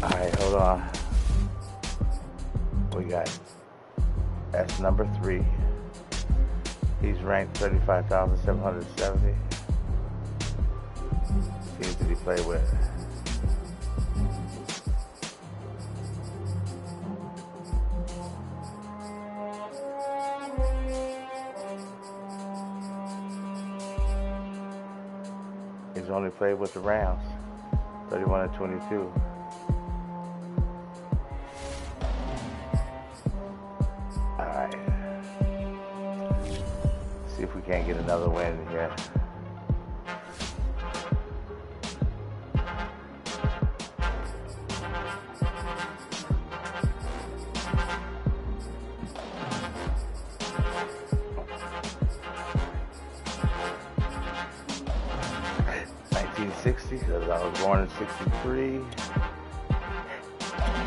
Alright, hold on. We got, that's number 3. He's ranked 35,770. Teams did he play with? He's only played with the Rams, 31-22. All right. See if we can't get another win here. Because I was born in 63.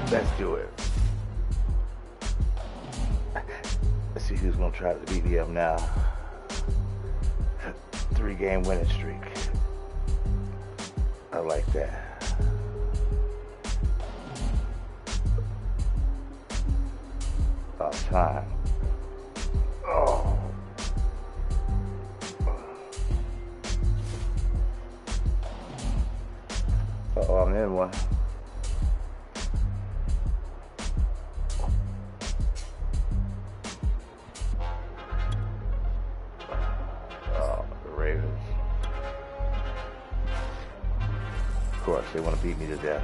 Let's do it. Let's see who's going to try to beat me up now. 3-game winning streak. I like that. About time. Oh. Oh, I'm in one. Oh, the Ravens. Of course, they want to beat me to death.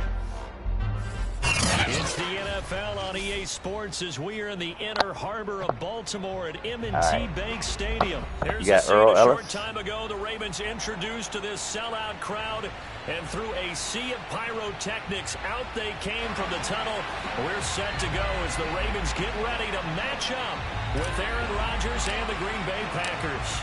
It's the NFL on EA Sports as we are in the inner harbor of Baltimore at M&T Bank Stadium. There's a scene a short time ago the Ravens introduced to this sellout crowd, and through a sea of pyrotechnics, out they came from the tunnel. We're set to go as the Ravens get ready to match up with Aaron Rodgers and the Green Bay Packers.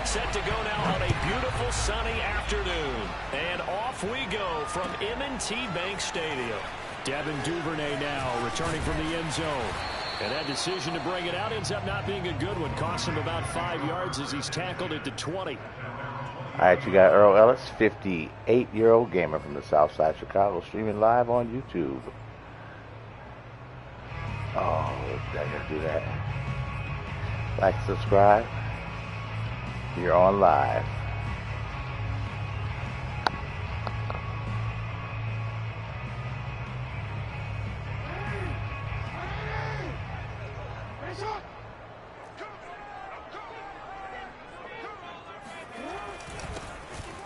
Set to go now on a beautiful sunny afternoon. And off we go from M&T Bank Stadium. Devin Duvernay now returning from the end zone. And that decision to bring it out ends up not being a good one. Costs him about 5 yards as he's tackled at the 20. All right, you got Earl Ellis, 58-year-old gamer from the South Side Chicago, streaming live on YouTube. Oh, I gotta do that. Like, subscribe. You're on live.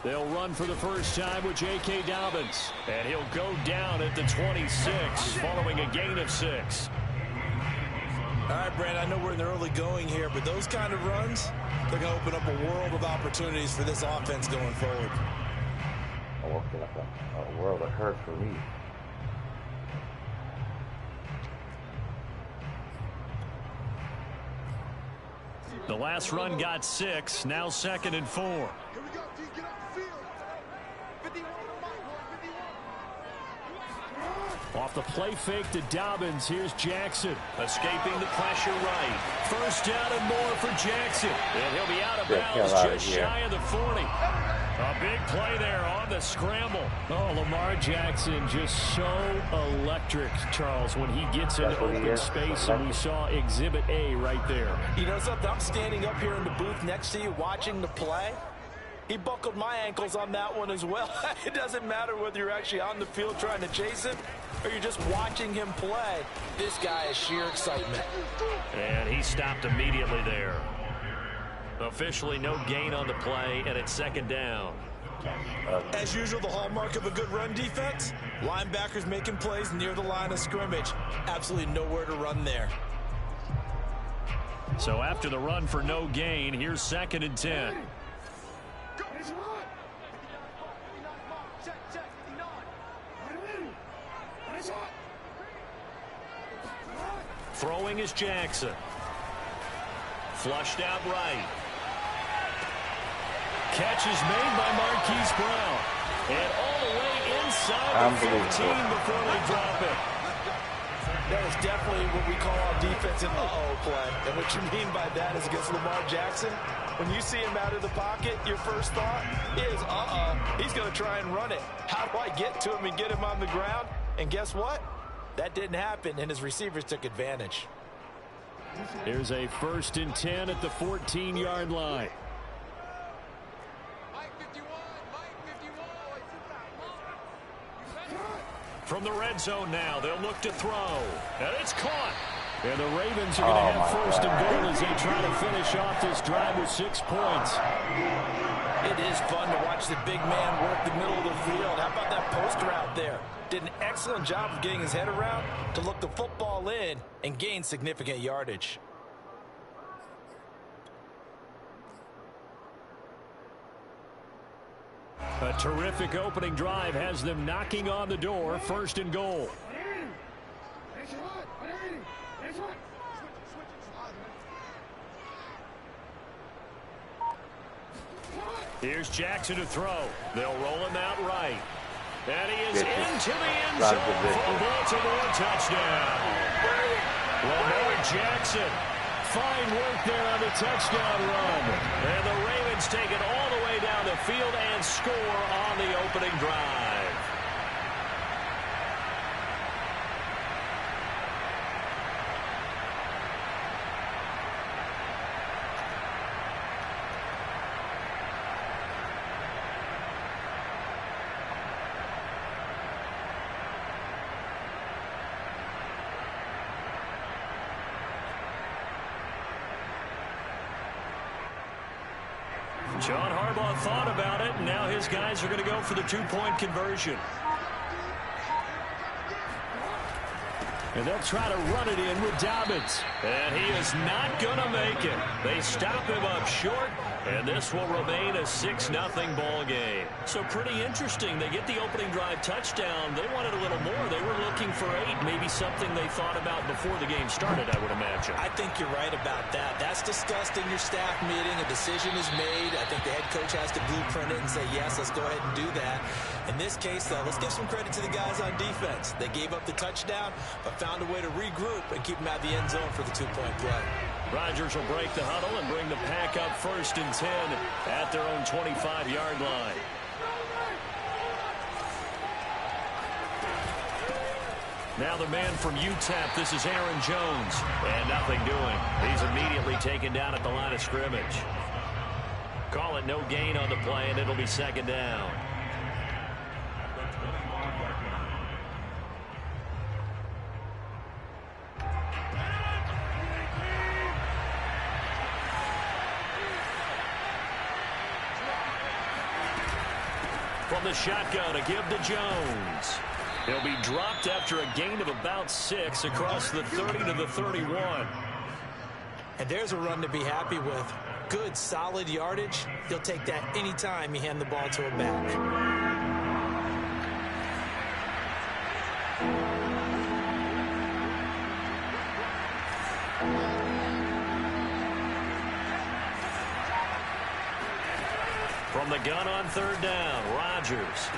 They'll run for the first time with J.K. Dobbins. And he'll go down at the 26 following a gain of 6. All right, Brand, I know we're in the early going here, but those kind of runs, they're going to open up a world of opportunities for this offense going forward. Open up a world of hurt for me. The last run got 6, now 2nd and 4. Off the play fake to Dobbins, here's Jackson. Escaping the pressure right. First down and more for Jackson. And he'll be out of bounds just shy of the 40. A big play there on the scramble. Oh, Lamar Jackson just so electric, Charles, when he gets into open space, and we saw Exhibit A right there. You know something? I'm standing up here in the booth next to you watching the play. He buckled my ankles on that one as well. It doesn't matter whether you're actually on the field trying to chase him or you're just watching him play. This guy is sheer excitement. And he stopped immediately there. Officially no gain on the play, and it's 2nd down. As usual, the hallmark of a good run defense, linebackers making plays near the line of scrimmage. Absolutely nowhere to run there. So after the run for no gain, here's 2nd and 10. Throwing is Jackson. Flushed out right. Catch is made by Marquise Brown. And all the way inside the 15 before they drop it. That is definitely what we call on defense an uh-oh play. And what you mean by that is against Lamar Jackson, when you see him out of the pocket, your first thought is, uh-oh, he's going to try and run it. How do I get to him and get him on the ground? And guess what? That didn't happen, and his receivers took advantage. Here's a 1st and 10 at the 14-yard line. From the red zone now, they'll look to throw. And it's caught. And the Ravens are going to have 1st and goal as they try to finish off this drive with 6 points. It is fun to watch the big man work the middle of the field. How about that poster out there? Did an excellent job of getting his head around to look the football in and gain significant yardage. A terrific opening drive has them knocking on the door. 1st and goal. Here's Jackson to throw. They'll roll him out right. And he is into the end zone for a Baltimore touchdown. Lamar Jackson. Fine work there on the touchdown run. And the Ravens take it all the way down the field and score on the opening drive. John Harbaugh thought about it, and now his guys are going to go for the 2-point conversion. And they'll try to run it in with Dobbins. And he is not going to make it. They stop him up short, and this will remain a 6-0 ball game. So pretty interesting. They get the opening drive touchdown. They wanted a little more. They were looking for 8, maybe something they thought about before the game started, I would imagine. I think you're right about that. That's discussed in your staff meeting. A decision is made. I think the head coach has to blueprint it and say, yes, let's go ahead and do that. In this case, though, let's give some credit to the guys on defense. They gave up the touchdown, but found a way to regroup and keep them out of the end zone for the 2-point play. Rodgers will break the huddle and bring the pack up 1st and 10 at their own 25-yard line. Now the man from UTEP, this is Aaron Jones. And nothing doing. He's immediately taken down at the line of scrimmage. Call it no gain on the play, and it'll be 2nd down. From the shotgun, a give to Jones. He'll be dropped after a gain of about 6 across the 30 to the 31. And there's a run to be happy with. Good, solid yardage. He'll take that anytime you hand the ball to a back. From the gun on 3rd down, Rodgers.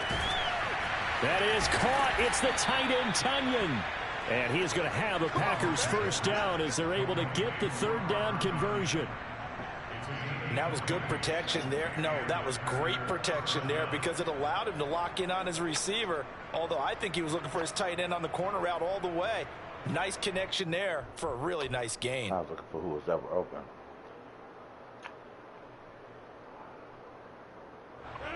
That is caught. It's the tight end, Tunyon. And he is going to have a Packers 1st down as they're able to get the 3rd down conversion. And that was good protection there. No, that was great protection there because it allowed him to lock in on his receiver. Although I think he was looking for his tight end on the corner route all the way. Nice connection there for a really nice gain. I was looking for who was ever open.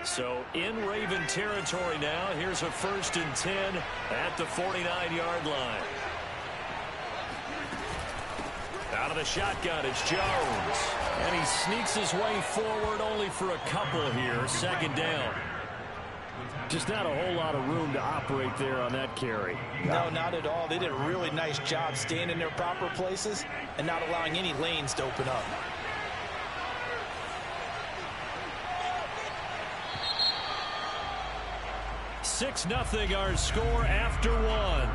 So in Raven territory now. Here's a 1st and 10 at the 49-yard line. Out of the shotgun, it's Jones. And he sneaks his way forward only for a couple here. 2nd down. Just not a whole lot of room to operate there on that carry. No, not at all. They did a really nice job staying in their proper places and not allowing any lanes to open up. Six nothing our score after 1.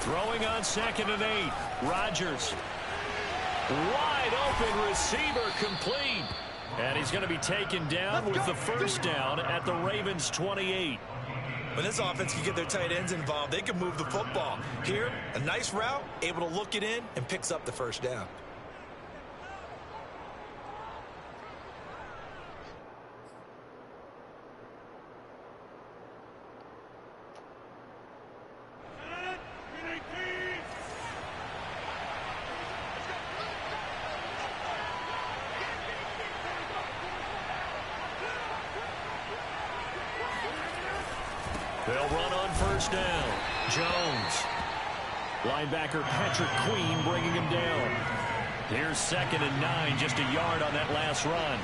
Throwing on 2nd and 8. Rodgers. Wide open receiver, complete. And he's going to be taken down with the first down at the Ravens' 28. When this offense can get their tight ends involved, they can move the football. Here, a nice route, able to look it in, and picks up the first down. They'll run on first down. Jones. Linebacker Patrick Queen bringing him down. Here's 2nd and 9, just a yard on that last run.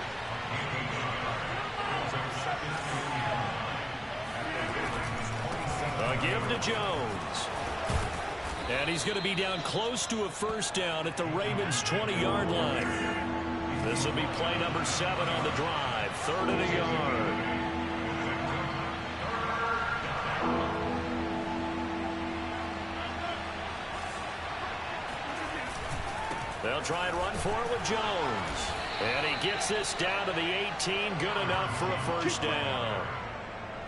A give to Jones. And he's going to be down close to a first down at the Ravens' 20-yard line. This will be play number 7 on the drive. 3rd and a yard. They'll try and run for it with Jones. And he gets this down to the 18. Good enough for a first down.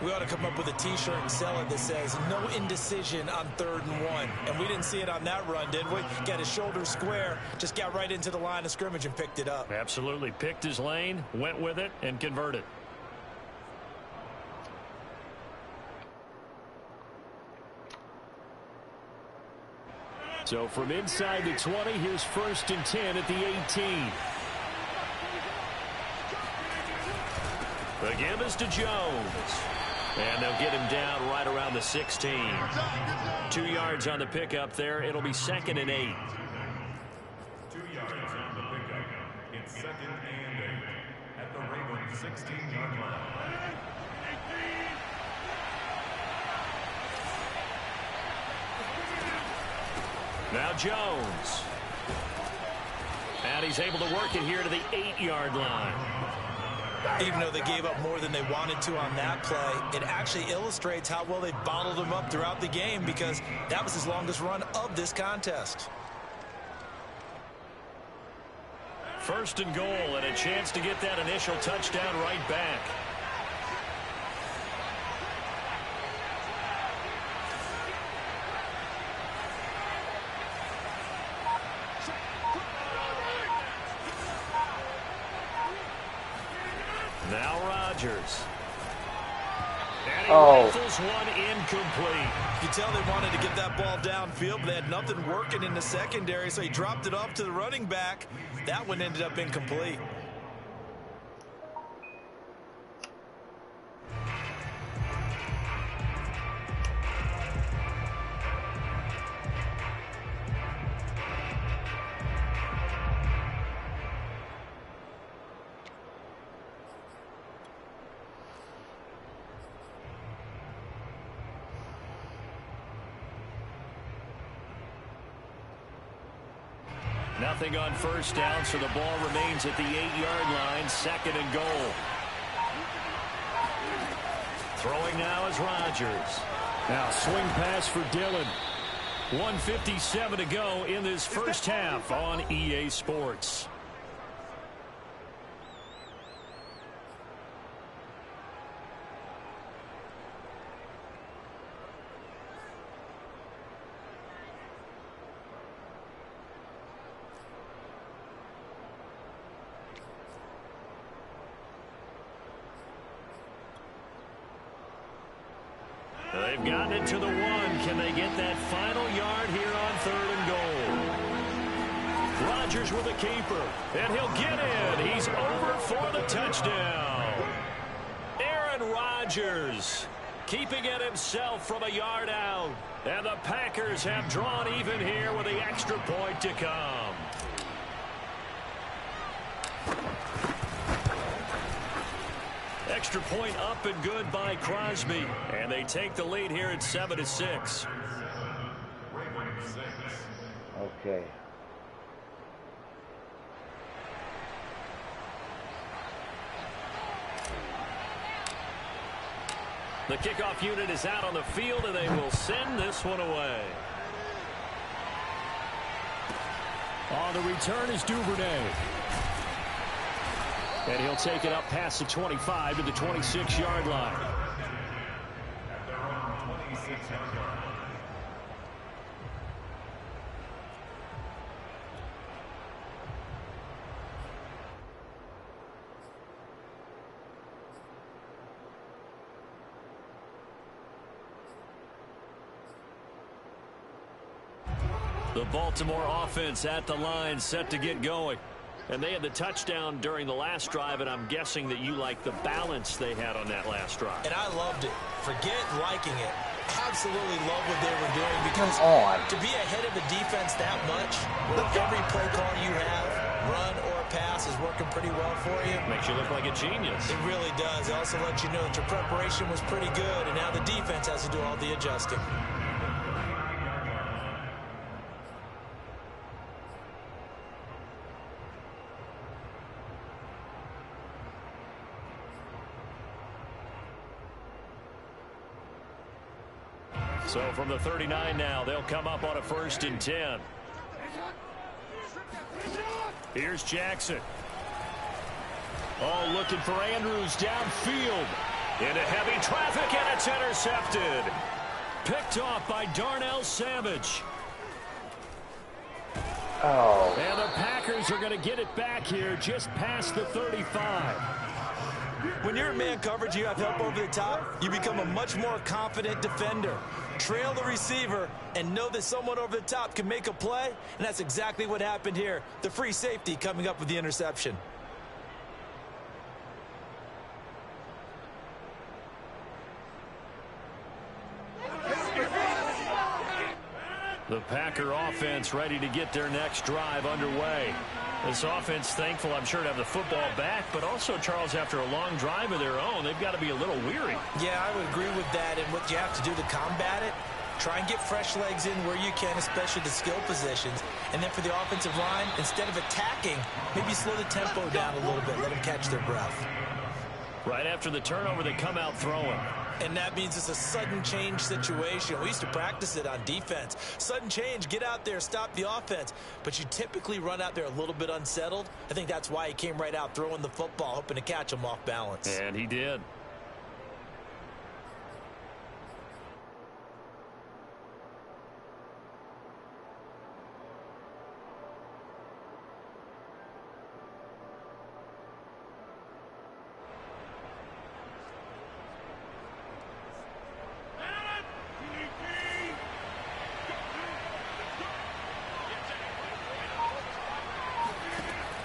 We ought to come up with a T-shirt and sell it that says, no indecision on 3rd and 1. And we didn't see it on that run, did we? Got his shoulders square, just got right into the line of scrimmage and picked it up. Absolutely. Picked his lane, went with it, and converted. So from inside the 20, here's 1st and 10 at the 18. The give is to Jones. And they'll get him down right around the 16. 2 yards on the pickup there. It'll be 2nd and 8. 2 yards on the pickup. It's 2nd and 8 at the Ravens' 16-yard line. Now Jones. And he's able to work it here to the 8-yard line. Even though they gave up more than they wanted to on that play, it actually illustrates how well they bottled him up throughout the game, because that was his longest run of this contest. 1st and goal, and a chance to get that initial touchdown right back. Now Rodgers. And he rifles one incomplete. You can tell they wanted to get that ball downfield, but they had nothing working in the secondary, so he dropped it off to the running back. That one ended up incomplete. Nothing on first down, so the ball remains at the 8-yard line. 2nd and goal. Throwing now is Rodgers. Now swing pass for Dillon. 1:57 to go in this first half on EA Sports. They've gotten it to the 1. Can they get that final yard here on 3rd and goal? Rodgers with a keeper, and he'll get in. He's over for the touchdown. Aaron Rodgers keeping it himself from a yard out. And the Packers have drawn even here with the extra point to come. Extra point up and good by Crosby. And they take the lead here at 7-6. Okay. The kickoff unit is out on the field, and they will send this one away. On the return is Duvernay. And he'll take it up past the 25 to the 26-yard line. At their own 26-yard line. The Baltimore offense at the line, set to get going. And they had the touchdown during the last drive, and I'm guessing that you like the balance they had on that last drive. And I loved it. Forget liking it. Absolutely love what they were doing, because to be ahead of the defense that much, with every play call you have, run or pass, is working pretty well for you. Makes you look like a genius. It really does. It also lets you know that your preparation was pretty good, and now the defense has to do all the adjusting. So from the 39 now, they'll come up on a 1st and 10. Here's Jackson. Oh, looking for Andrews downfield. Into heavy traffic, and it's intercepted. Picked off by Darnell Savage. Oh. And the Packers are going to get it back here just past the 35. When you're in man coverage, you have help over the top, you become a much more confident defender. Trail the receiver and know that someone over the top can make a play, and that's exactly what happened here. The free safety coming up with the interception. The Packer offense ready to get their next drive underway. This offense thankful, I'm sure, to have the football back, but also, Charles, after a long drive of their own, they've got to be a little weary. Yeah, I would agree with that, and what you have to do to combat it, try and get fresh legs in where you can, especially the skill positions. And then for the offensive line, instead of attacking, maybe slow the tempo down a little bit, let them catch their breath. Right after the turnover, they come out throwing. And that means it's a sudden change situation. We used to practice it on defense. Sudden change, get out there, stop the offense. But you typically run out there a little bit unsettled. I think that's why he came right out throwing the football, hoping to catch him off balance. And he did.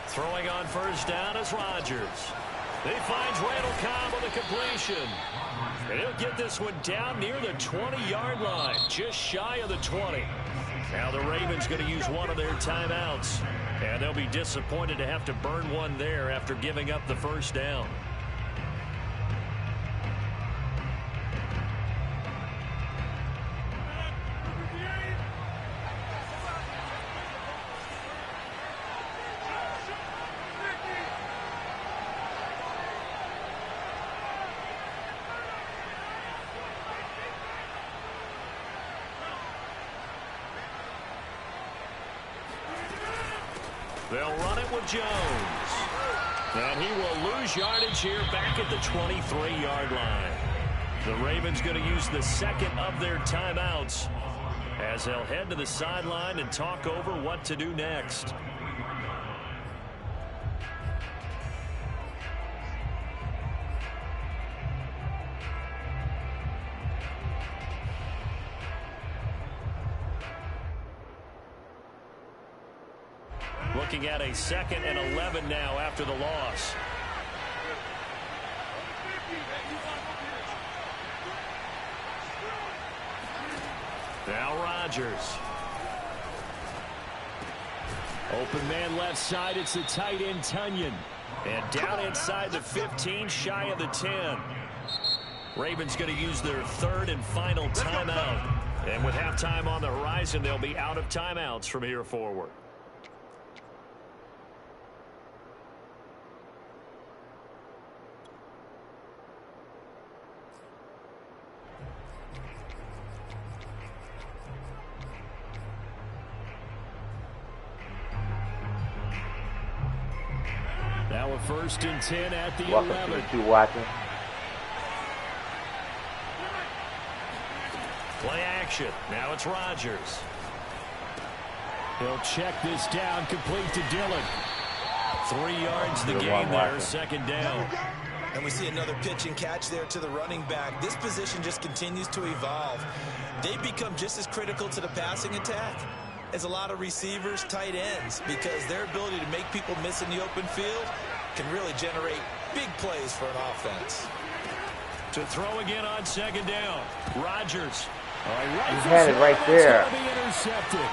Throwing on 1st down is Rodgers. He finds Randall Cobb with a completion. And he'll get this one down near the 20-yard line, just shy of the 20. Now the Ravens going to use one of their timeouts. And they'll be disappointed to have to burn one there after giving up the 1st down. They'll run it with Jones. And he will lose yardage here back at the 23-yard line. The Ravens going to use the second of their timeouts as they'll head to the sideline and talk over what to do next. Looking at a 2nd and 11 now after the loss. Now Rodgers. Open man left side. It's the tight end, Tunyon. And down inside the 15, shy of the 10. Ravens going to use their 3rd and final timeout. And with halftime on the horizon, they'll be out of timeouts from here forward. Now a 1st and 10 at the Welcome 11. to the two watching. Play action. Now it's Rodgers. He'll check this down, complete to Dillon. 3 yards the gain there, 2nd down. And we see another pitch and catch there to the running back. This position just continues to evolve. They become just as critical to the passing attack as a lot of receivers, tight ends, because their ability to make people miss in the open field can really generate big plays for an offense. To throw again on 2nd down. Rodgers. He had it right there. It's going to be intercepted.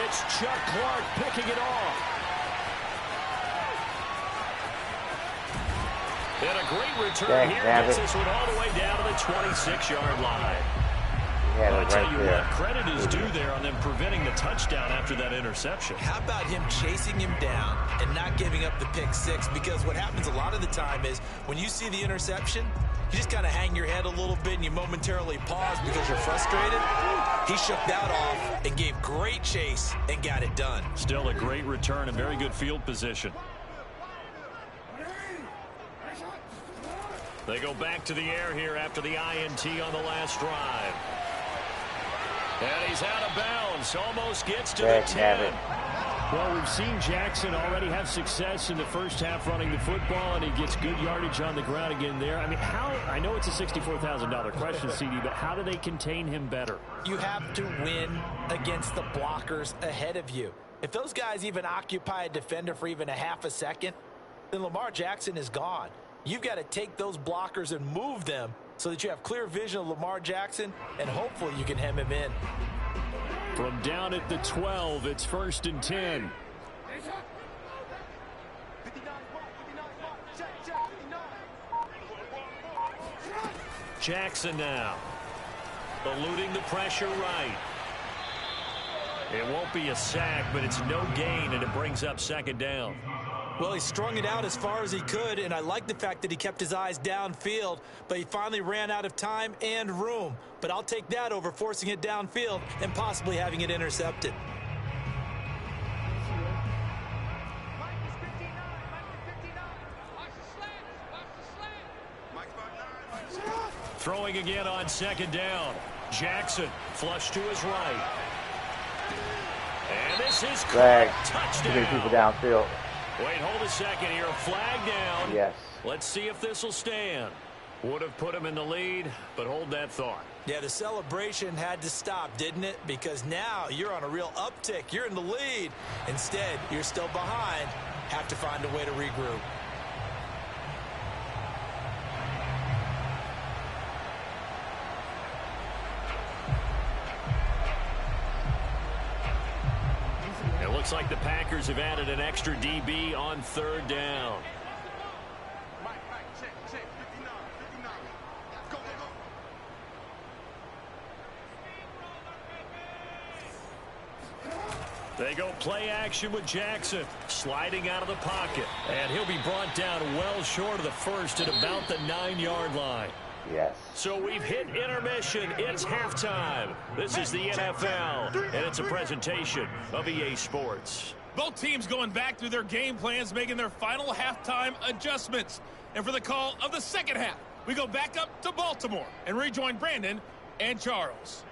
It's Chuck Clark picking it off. And a great return here. Gets this one all the way down to the 26-yard line. I'll tell you what, credit is due there on them preventing the touchdown after that interception. How about him chasing him down and not giving up the pick 6? Because what happens a lot of the time is when you see the interception, you just kind of hang your head a little bit and you momentarily pause because you're frustrated. He shook that off and gave great chase and got it done. Still a great return and very good field position. They go back to the air here after the INT on the last drive. And he's out of bounds. Almost gets to the 10. Well, we've seen Jackson already have success in the first half running the football, and he gets good yardage on the ground again there. I mean, I know it's a $64,000 question, CD, but how do they contain him better? You have to win against the blockers ahead of you. If those guys even occupy a defender for even a half a second, then Lamar Jackson is gone. You've got to take those blockers and move them so that you have clear vision of Lamar Jackson, and hopefully you can hem him in. From down at the 12, it's 1st and 10. Jackson now. Eluding the pressure right. It won't be a sack, but it's no gain, and it brings up 2nd down. Well, he strung it out as far as he could, and I like the fact that he kept his eyes downfield, but he finally ran out of time and room. But I'll take that over forcing it downfield and possibly having it intercepted. Throwing again on 2nd down. Jackson flush to his right. And this is flag. Touchdown. People downfield. Wait, hold a second here. A flag down. Yes. Let's see if this will stand. Would have put him in the lead, but hold that thought. Yeah, the celebration had to stop, didn't it? Because now you're on a real uptick. You're in the lead. Instead, you're still behind. Have to find a way to regroup. It looks like the Packers have added an extra DB on 3rd down. They go play action with Jackson, sliding out of the pocket. And he'll be brought down well short of the first at about the 9-yard line. Yes. So we've hit intermission. It's halftime. This is the NFL, and it's a presentation of EA Sports. Both teams going back through their game plans, making their final halftime adjustments. And for the call of the 2nd half, we go back up to Baltimore and rejoin Brandon and Charles.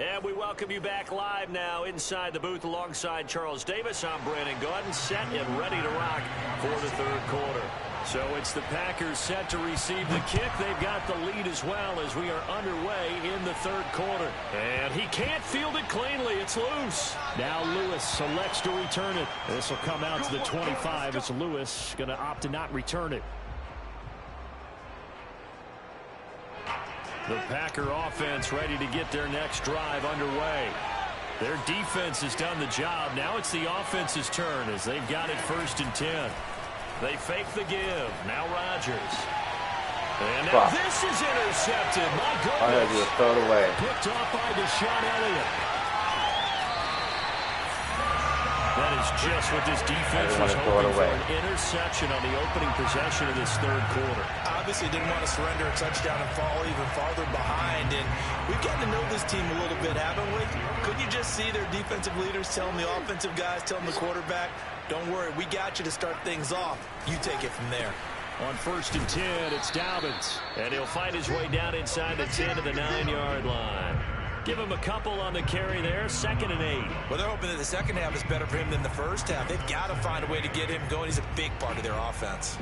And we welcome you back live now inside the booth alongside Charles Davis. I'm Brandon Gaudin, set and ready to rock for the 3rd quarter. So it's the Packers set to receive the kick. They've got the lead as well as we are underway in the 3rd quarter. And he can't field it cleanly. It's loose. Now Lewis selects to return it. This will come out to the 25. It's Lewis going to opt to not return it. The Packer offense ready to get their next drive underway. Their defense has done the job. Now it's the offense's turn as they've got it 1st and 10. They fake the give. Now Rodgers. And now this is intercepted. My goodness. Throw it away. Picked off by Deshaun Elliott. That is just what this defense was hoping for, an interception on the opening possession of this third quarter. Obviously didn't want to surrender a touchdown and fall even farther behind. And we've gotten to know this team a little bit, haven't we? Couldn't you just see their defensive leaders telling the offensive guys, telling the quarterback, don't worry, we got you to start things off. You take it from there. On 1st and 10, it's Dobbins. And he'll fight his way down inside the 10 to the 9-yard line. Give him a couple on the carry there, 2nd and 8. Well, they're hoping that the second half is better for him than the first half. They've got to find a way to get him going. He's a big part of their offense.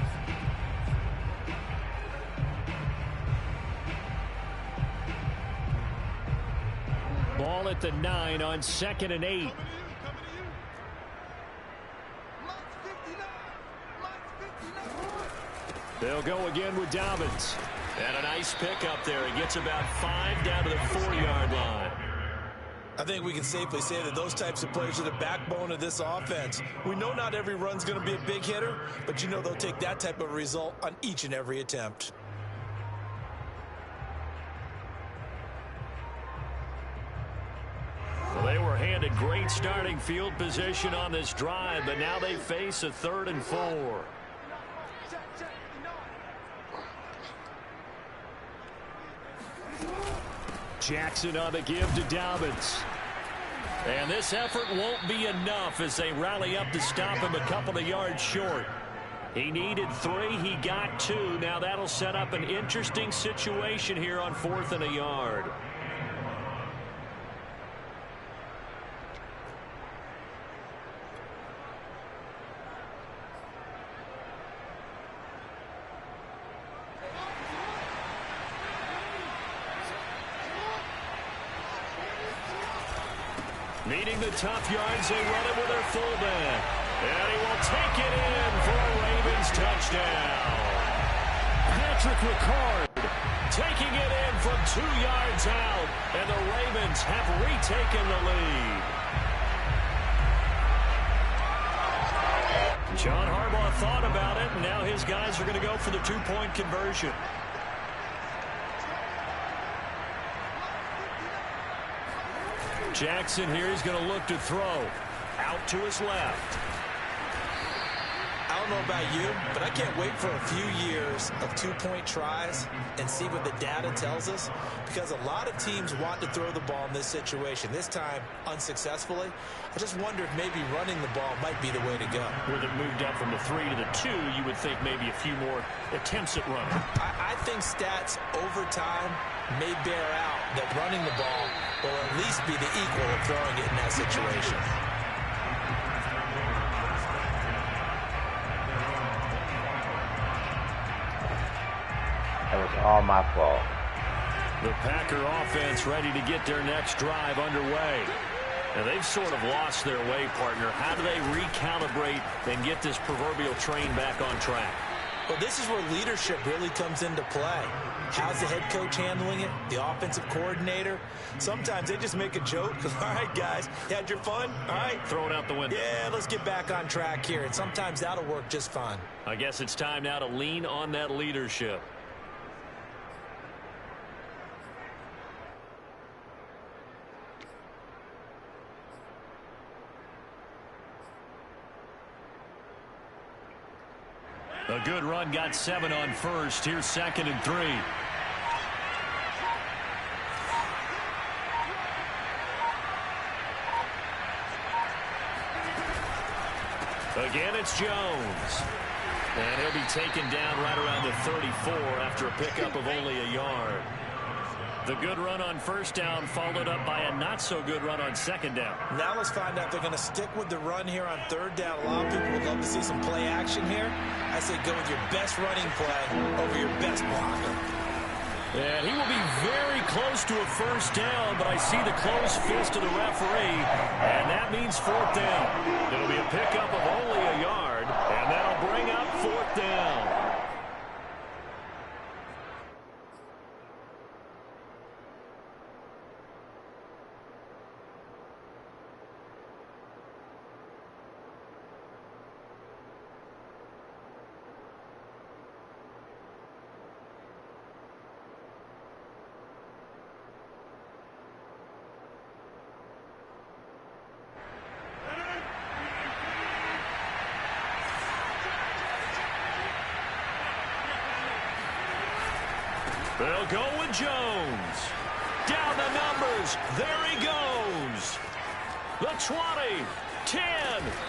Ball at the 9 on 2nd and 8. They'll go again with Dobbins. And a nice pickup there. He gets about 5 down to the 4-yard line. I think we can safely say that those types of players are the backbone of this offense. We know not every run's going to be a big hitter, but you know they'll take that type of result on each and every attempt. Well, they were handed great starting field position on this drive, but now they face a 3rd and 4. Jackson on the give to Dobbins. And this effort won't be enough as they rally up to stop him a couple of yards short. He needed 3. He got 2. Now that'll set up an interesting situation here on 4th and a yard. Needing the tough yards, they run it with their fullback. And he will take it in for a Ravens touchdown. Patrick Ricard taking it in from 2 yards out. And the Ravens have retaken the lead. John Harbaugh thought about it, and now his guys are going to go for the 2-point conversion. Jackson here is going to look to throw. Out to his left. I don't know about you, but I can't wait for a few years of 2-point tries and see what the data tells us, because a lot of teams want to throw the ball in this situation. This time, unsuccessfully. I just wonder if maybe running the ball might be the way to go. With it moved up from the 3 to the 2, you would think maybe a few more attempts at running. I think stats over time may bear out that running the ball will at least be the equal of throwing it in that situation. That was all my fault. The Packer offense ready to get their next drive underway. And they've sort of lost their way, partner. How do they recalibrate and get this proverbial train back on track? Well, this is where leadership really comes into play. How's the head coach handling it? The offensive coordinator? Sometimes they just make a joke. All right, guys, you had your fun? All right. Throw it out the window. Yeah, let's get back on track here. And sometimes that'll work just fine. I guess it's time now to lean on that leadership. A good run, got 7 on first. Here's 2nd and 3. Again, it's Jones. And he'll be taken down right around the 34 after a pickup of only a yard. The good run on first down followed up by a not-so-good run on 2nd down. Now let's find out if they're going to stick with the run here on 3rd down. A lot of people would love to see some play action here. I say go with your best running play over your best blocker. And he will be very close to a first down, but I see the close fist of the referee, and that means 4th down. It'll be a pickup of only a yard, and that'll bring up 4th down. They'll go with Jones. Down the numbers. There he goes. The 20, 10.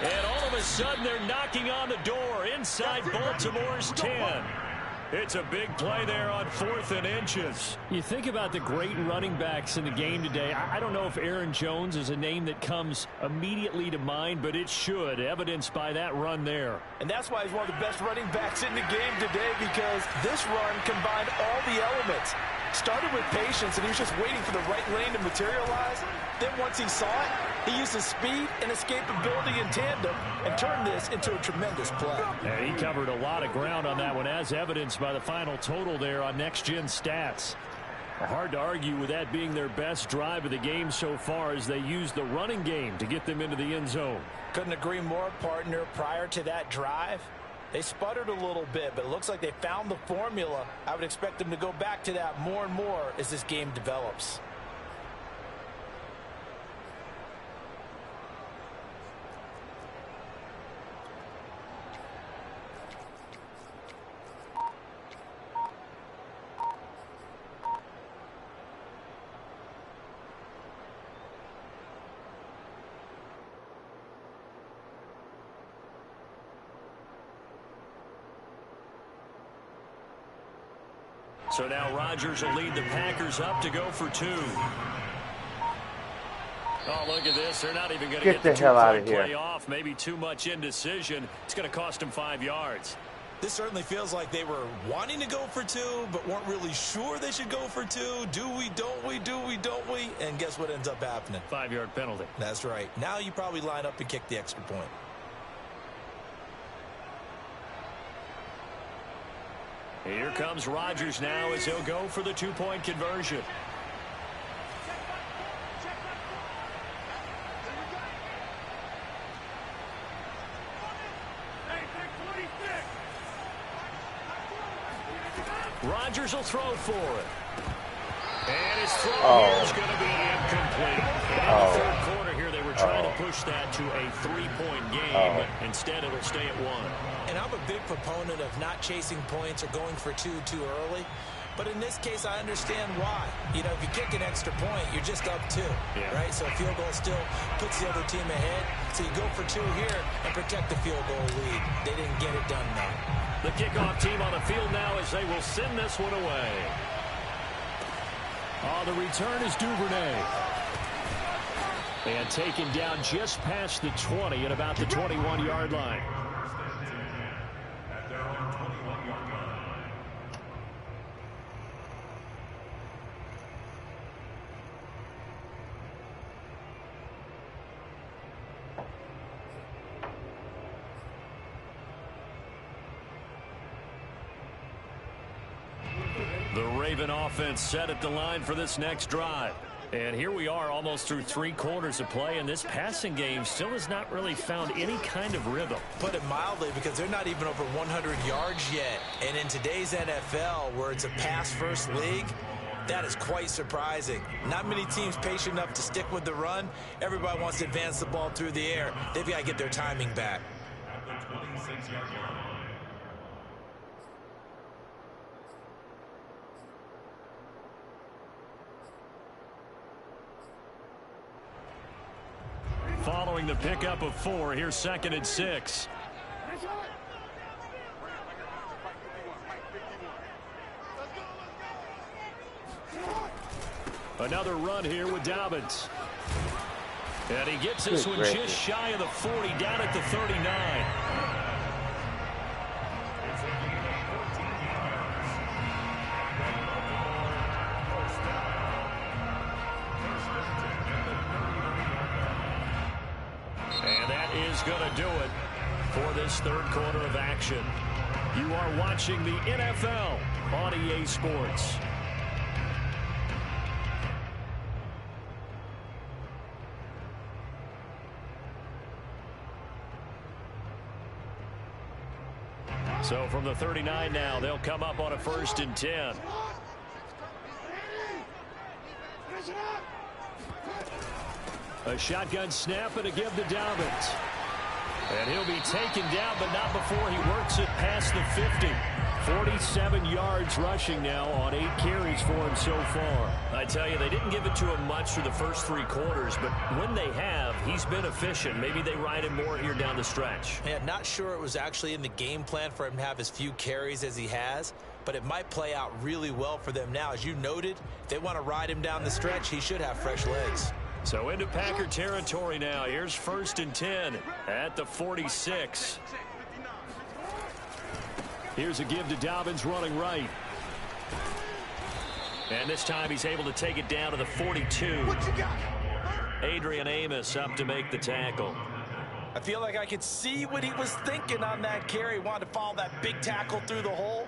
And all of a sudden, they're knocking on the door inside Baltimore's 10. It's a big play there on 4th and inches. You think about the great running backs in the game today. I don't know if Aaron Jones is a name that comes immediately to mind, but it should, evidenced by that run there. And that's why he's one of the best running backs in the game today, because this run combined all the elements. Started with patience, and he was just waiting for the right lane to materialize. Then once he saw it, he used his speed and escapability in tandem and turned this into a tremendous play. And he covered a lot of ground on that one, as evidenced by the final total there on Next Gen Stats. Hard to argue with that being their best drive of the game so far, as they used the running game to get them into the end zone. Couldn't agree more, partner. Prior to that drive, they sputtered a little bit, but it looks like they found the formula. I would expect them to go back to that more and more as this game develops. So now Rodgers will lead the Packers up to go for 2. Oh, look at this. They're not even going to get the hell out of two-point here. play off. Maybe too much indecision. It's going to cost them 5 yards. This certainly feels like they were wanting to go for 2, but weren't really sure they should go for 2. Do we, don't we, do we, don't we? And guess what ends up happening? 5-yard penalty. That's right. Now you probably line up and kick the extra point. Here comes Rodgers now as he'll go for the 2-point conversion. Rodgers will throw for it. And his throw here is going to be incomplete. And in the third quarter here, they were trying to push that to a 3-point game, but instead it'll stay at 1. And I'm a big proponent of not chasing points or going for 2 too early. But in this case, I understand why. You know, if you kick an extra point, you're just up 2, right? So a field goal still puts the other team ahead. So you go for 2 here and protect the field goal lead. They didn't get it done, though. The kickoff team on the field now as they will send this one away. The return is Duvernay. And taken down just past the 20 at about the 21-yard line. At their own 21-yard line. The Raven offense set at the line for this next drive. And here we are almost through 3 quarters of play, and this passing game still has not really found any kind of rhythm. Put it mildly, because they're not even over 100 yards yet. And in today's NFL, where it's a pass-first league, that is quite surprising. Not many teams patient enough to stick with the run. Everybody wants to advance the ball through the air. They've got to get their timing back. At the 26-yard line. Following the pickup of 4, here's 2nd and 6. Another run here with Dobbins. And he gets this one just shy of the 40, down at the 39. And that is going to do it for this third quarter of action. You are watching the NFL on EA Sports. So from the 39 now, they'll come up on a 1st and 10. A shotgun snap and a give to Dobbins. And he'll be taken down, but not before he works it past the 50. 47 yards rushing now on 8 carries for him so far. I tell you, they didn't give it to him much through the first 3 quarters, but when they have, he's been efficient. Maybe they ride him more here down the stretch. Yeah, not sure it was actually in the game plan for him to have as few carries as he has, but it might play out really well for them now. As you noted, if they want to ride him down the stretch, he should have fresh legs. So into Packer territory now. Here's 1st and 10 at the 46. Here's a give to Dobbins running right. And this time he's able to take it down to the 42. Adrian Amos up to make the tackle. I feel like I could see what he was thinking on that carry. Wanted to follow that big tackle through the hole.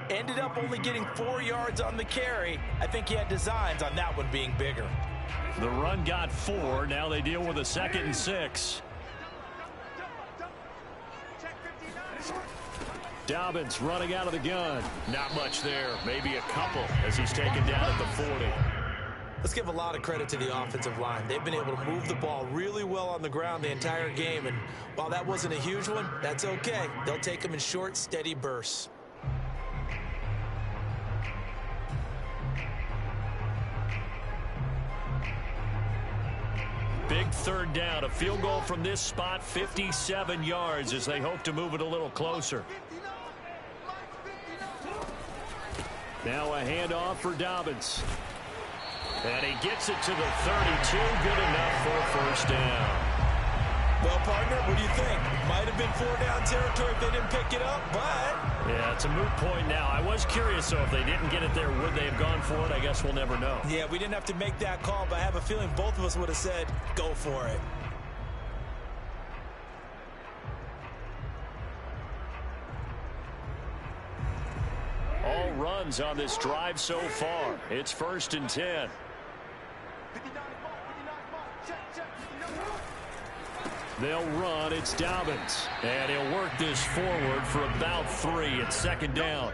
Ended up only getting 4 yards on the carry. I think he had designs on that one being bigger. The run got 4. Now they deal with a 2nd and 6. Dobbins running out of the gun. Not much there. Maybe a couple as he's taken down at the 40. Let's give a lot of credit to the offensive line. They've been able to move the ball really well on the ground the entire game. And while that wasn't a huge one, that's okay. They'll take them in short, steady bursts. Big 3rd down. A field goal from this spot, 57 yards as they hope to move it a little closer. Now a handoff for Dobbins. And he gets it to the 32. Good enough for a 1st down. Well, partner, what do you think? Might have been 4-down territory if they didn't pick it up, but... Yeah, it's a moot point now. I was curious, so if they didn't get it there, would they have gone for it? I guess we'll never know. Yeah, we didn't have to make that call, but I have a feeling both of us would have said, go for it. All runs on this drive so far. It's 1st and 10. They'll run. It's Dobbins. And he'll work this forward for about 3. It's 2nd down.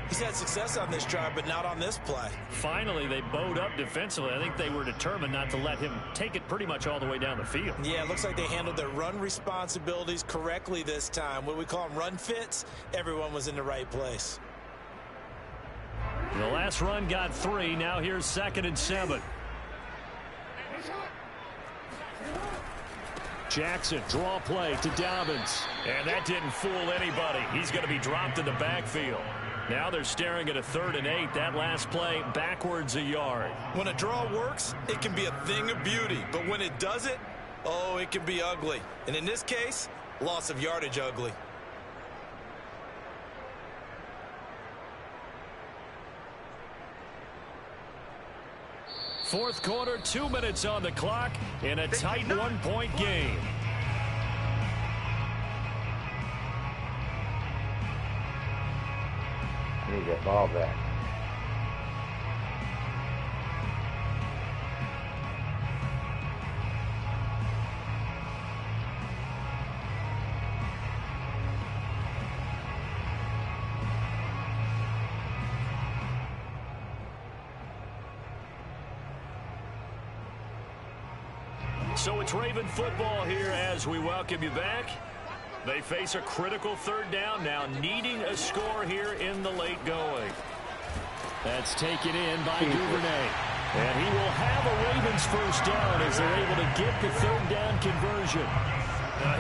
He's had success on this drive, but not on this play. Finally, they bowed up defensively. I think they were determined not to let him take it pretty much all the way down the field. Yeah, it looks like they handled their run responsibilities correctly this time. What we call them run fits, everyone was in the right place. The last run got 3. Now here's 2nd and 7. Jackson, draw play to Dobbins. And that didn't fool anybody. He's going to be dropped in the backfield. Now they're staring at a 3rd and 8. That last play, backwards a yard. When a draw works, it can be a thing of beauty. But when it doesn't, oh, it can be ugly. And in this case, loss of yardage ugly. Fourth quarter, 2 minutes on the clock in a tight 1-point game. I need that ball back. So it's Raven football here as we welcome you back. They face a critical 3rd down now, needing a score here in the late going. That's taken in by Duvernay. And he will have a Ravens 1st down as they're able to get the 3rd down conversion.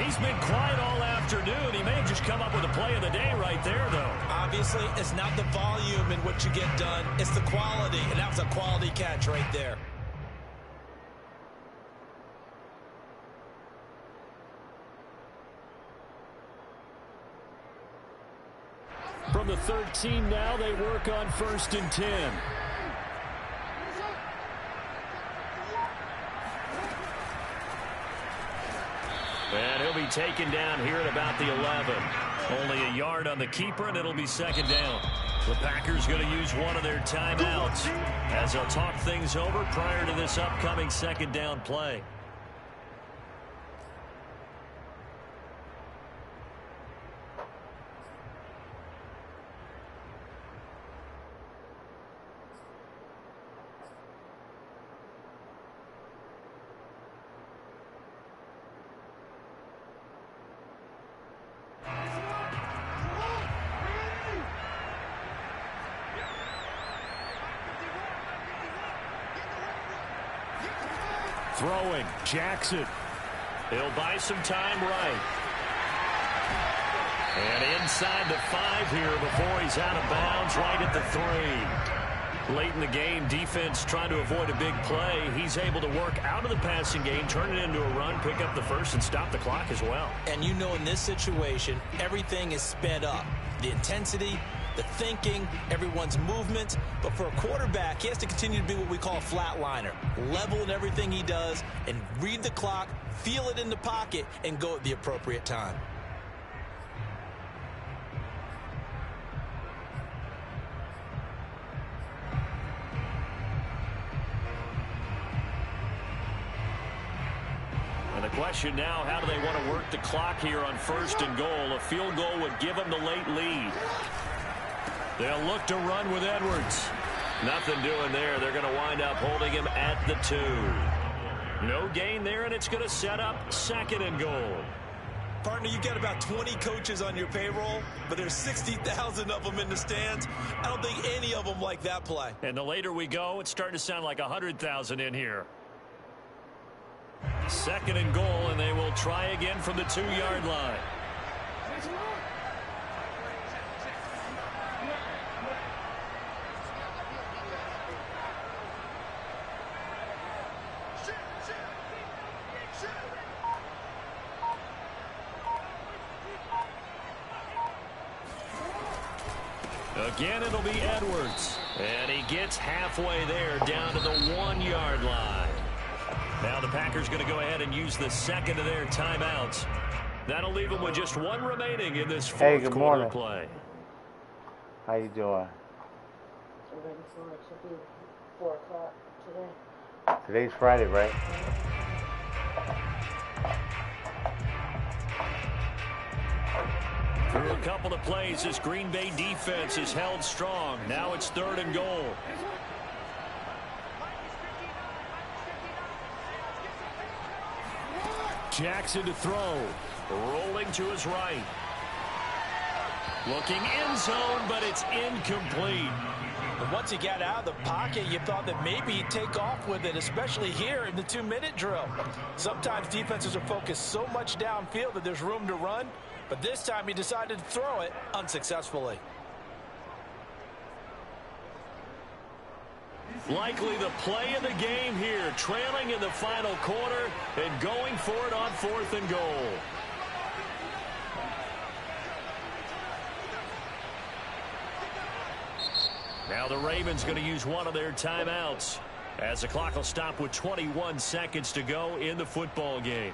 He's been quiet all afternoon. He may have just come up with a play of the day right there, though. Obviously, it's not the volume in what you get done. It's the quality, and that was a quality catch right there. From the 13 now, they work on 1st and 10. And he'll be taken down here at about the 11. Only a yard on the keeper, and it'll be 2nd down. The Packers going to use one of their timeouts as they'll talk things over prior to this upcoming 2nd down play. Throwing, Jackson. He'll buy some time right. And inside the 5 here before he's out of bounds, right at the 3. Late in the game, defense trying to avoid a big play. He's able to work out of the passing game, turn it into a run, pick up the first, and stop the clock as well. And you know, in this situation, everything is sped up. The intensity, the thinking, everyone's movement. But for a quarterback, he has to continue to be what we call a flatliner. Level in everything he does and read the clock, feel it in the pocket, and go at the appropriate time. The question now, how do they want to work the clock here on 1st and goal? A field goal would give them the late lead. They'll look to run with Edwards. Nothing doing there. They're going to wind up holding him at the 2. No gain there, and it's going to set up 2nd and goal. Partner, you've got about 20 coaches on your payroll, but there's 60,000 of them in the stands. I don't think any of them like that play. And the later we go, it's starting to sound like 100,000 in here. 2nd and goal, and they will try again from the 2-yard line. Again, it'll be Edwards. And he gets halfway there, down to the 1-yard line. Now the Packers going to go ahead and use the 2nd of their timeouts. That'll leave them with just 1 remaining in this 4th quarter play. How you doing? I'm ready for it to be 4 o'clock today. Today's Friday, right? Through a couple of plays, this Green Bay defense is held strong. Now it's 3rd and goal. Jackson to throw. Rolling to his right. Looking end zone, but it's incomplete. And once he got out of the pocket, you thought that maybe he'd take off with it, especially here in the 2-minute drill. Sometimes defenses are focused so much downfield that there's room to run, but this time he decided to throw it unsuccessfully. Likely the play of the game here, trailing in the final quarter and going for it on 4th and goal. Now the Ravens going to use one of their timeouts as the clock will stop with 21 seconds to go in the football game.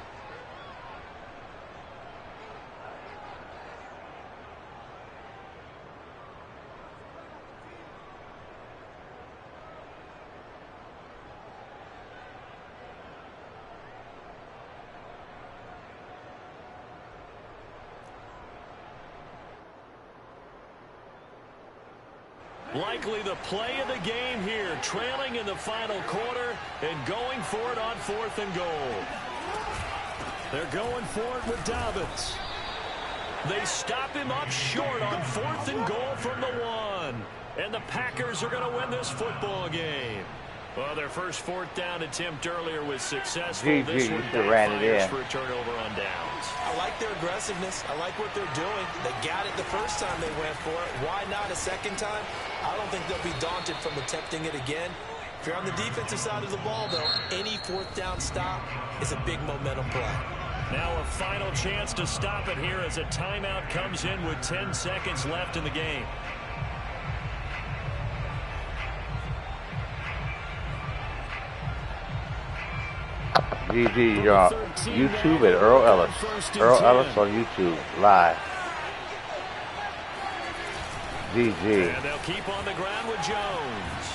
Likely the play of the game here, trailing in the final quarter and going for it on 4th and goal. They're going for it with Dobbins. They stop him up short on 4th and goal from the 1. And the Packers are going to win this football game. Well, their first 4th down attempt earlier was successful. This one backfires for a turnover on downs. I like their aggressiveness. I like what they're doing. They got it the first time they went for it. Why not a second time? I don't think they'll be daunted from attempting it again. If you're on the defensive side of the ball, though, any 4th down stop is a big momentum play. Now a final chance to stop it here as a timeout comes in with 10 seconds left in the game. GG, you're on YouTube at Earl Ellis. Earl Ellis on YouTube, live. GG. And they'll keep on the ground with Jones.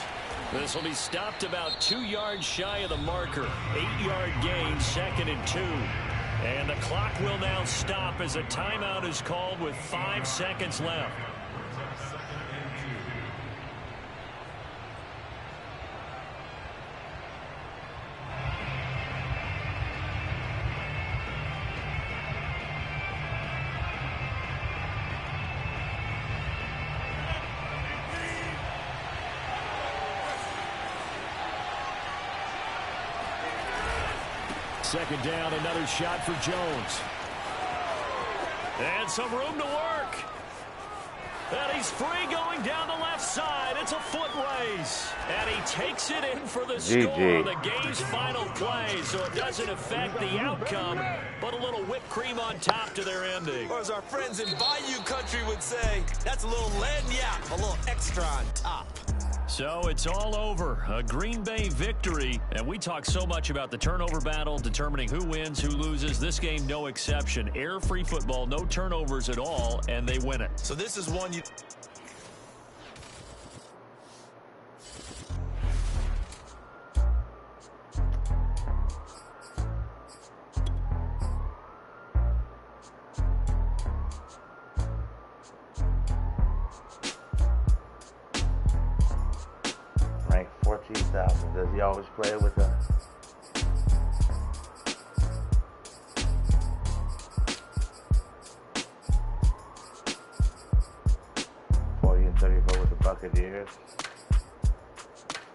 This will be stopped about 2 yards shy of the marker. 8-yard gain, 2nd and 2. And the clock will now stop as a timeout is called with 5 seconds left. Second down, another shot for Jones. And some room to work. And he's free going down the left side. It's a foot race. And he takes it in for the score on the game's final play. So it doesn't affect the outcome, but a little whipped cream on top to their ending. Or as our friends in Bayou Country would say, that's a little lagniappe, a little extra on top. So it's all over. A Green Bay victory. And we talk so much about the turnover battle, determining who wins, who loses. This game, no exception. Air-free football, no turnovers at all, and they win it. So this is one you... Ranked 14,000. Does he always play with the... and 34 with the Buccaneers,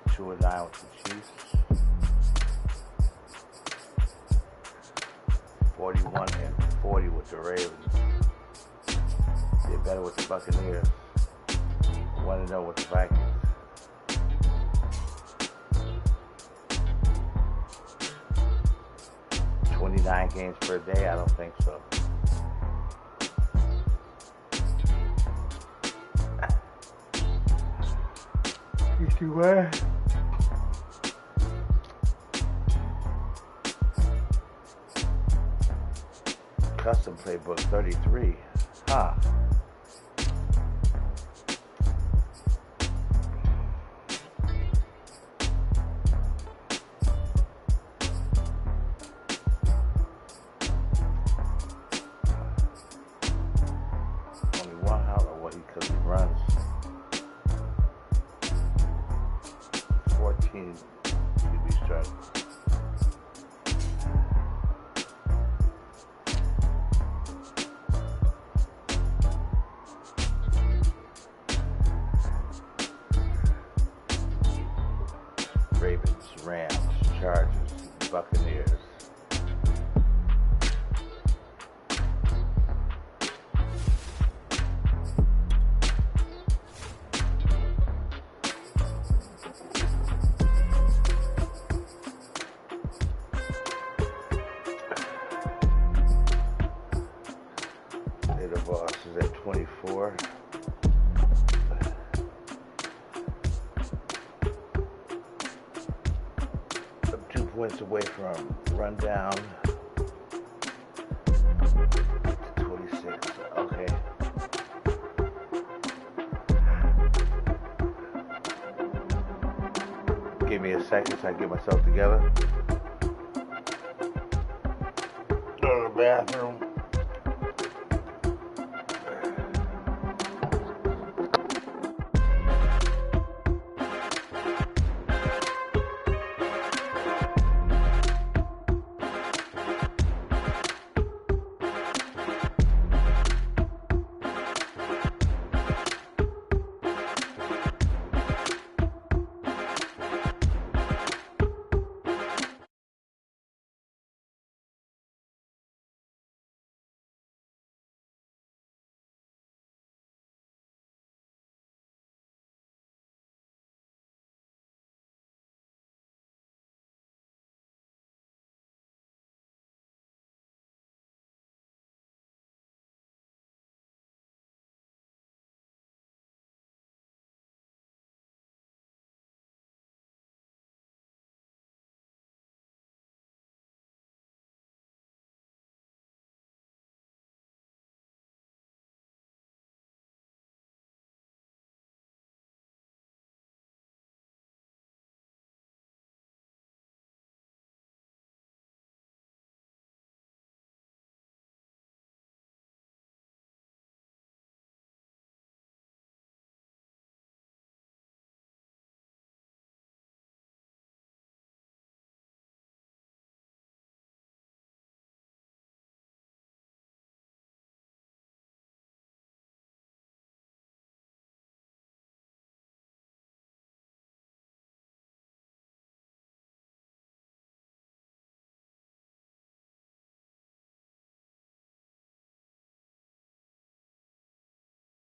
2-9 with the Chiefs, 41 and 40 with the Ravens. Did better with the Buccaneers. 1-0 with the Vikings. $29 games per day? I don't think so. Where? Custom playbook 33. Huh. Only one out of what because he runs. 14 QB start. Ravens, Rams, Chargers, Buccaneers. The boss is at 24. I'm 2 points away from rundown. 26. Okay. Give me a second so I get myself together. Go to the bathroom.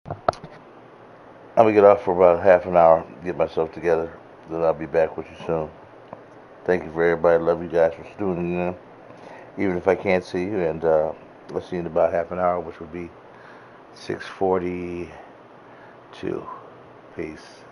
I'm going to get off for about half an hour, get myself together. Then I'll be back with you soon. Thank you for everybody. Love you guys for tuning in. Even if I can't see you. And I'll see you in about half an hour, which would be 6:42. Peace.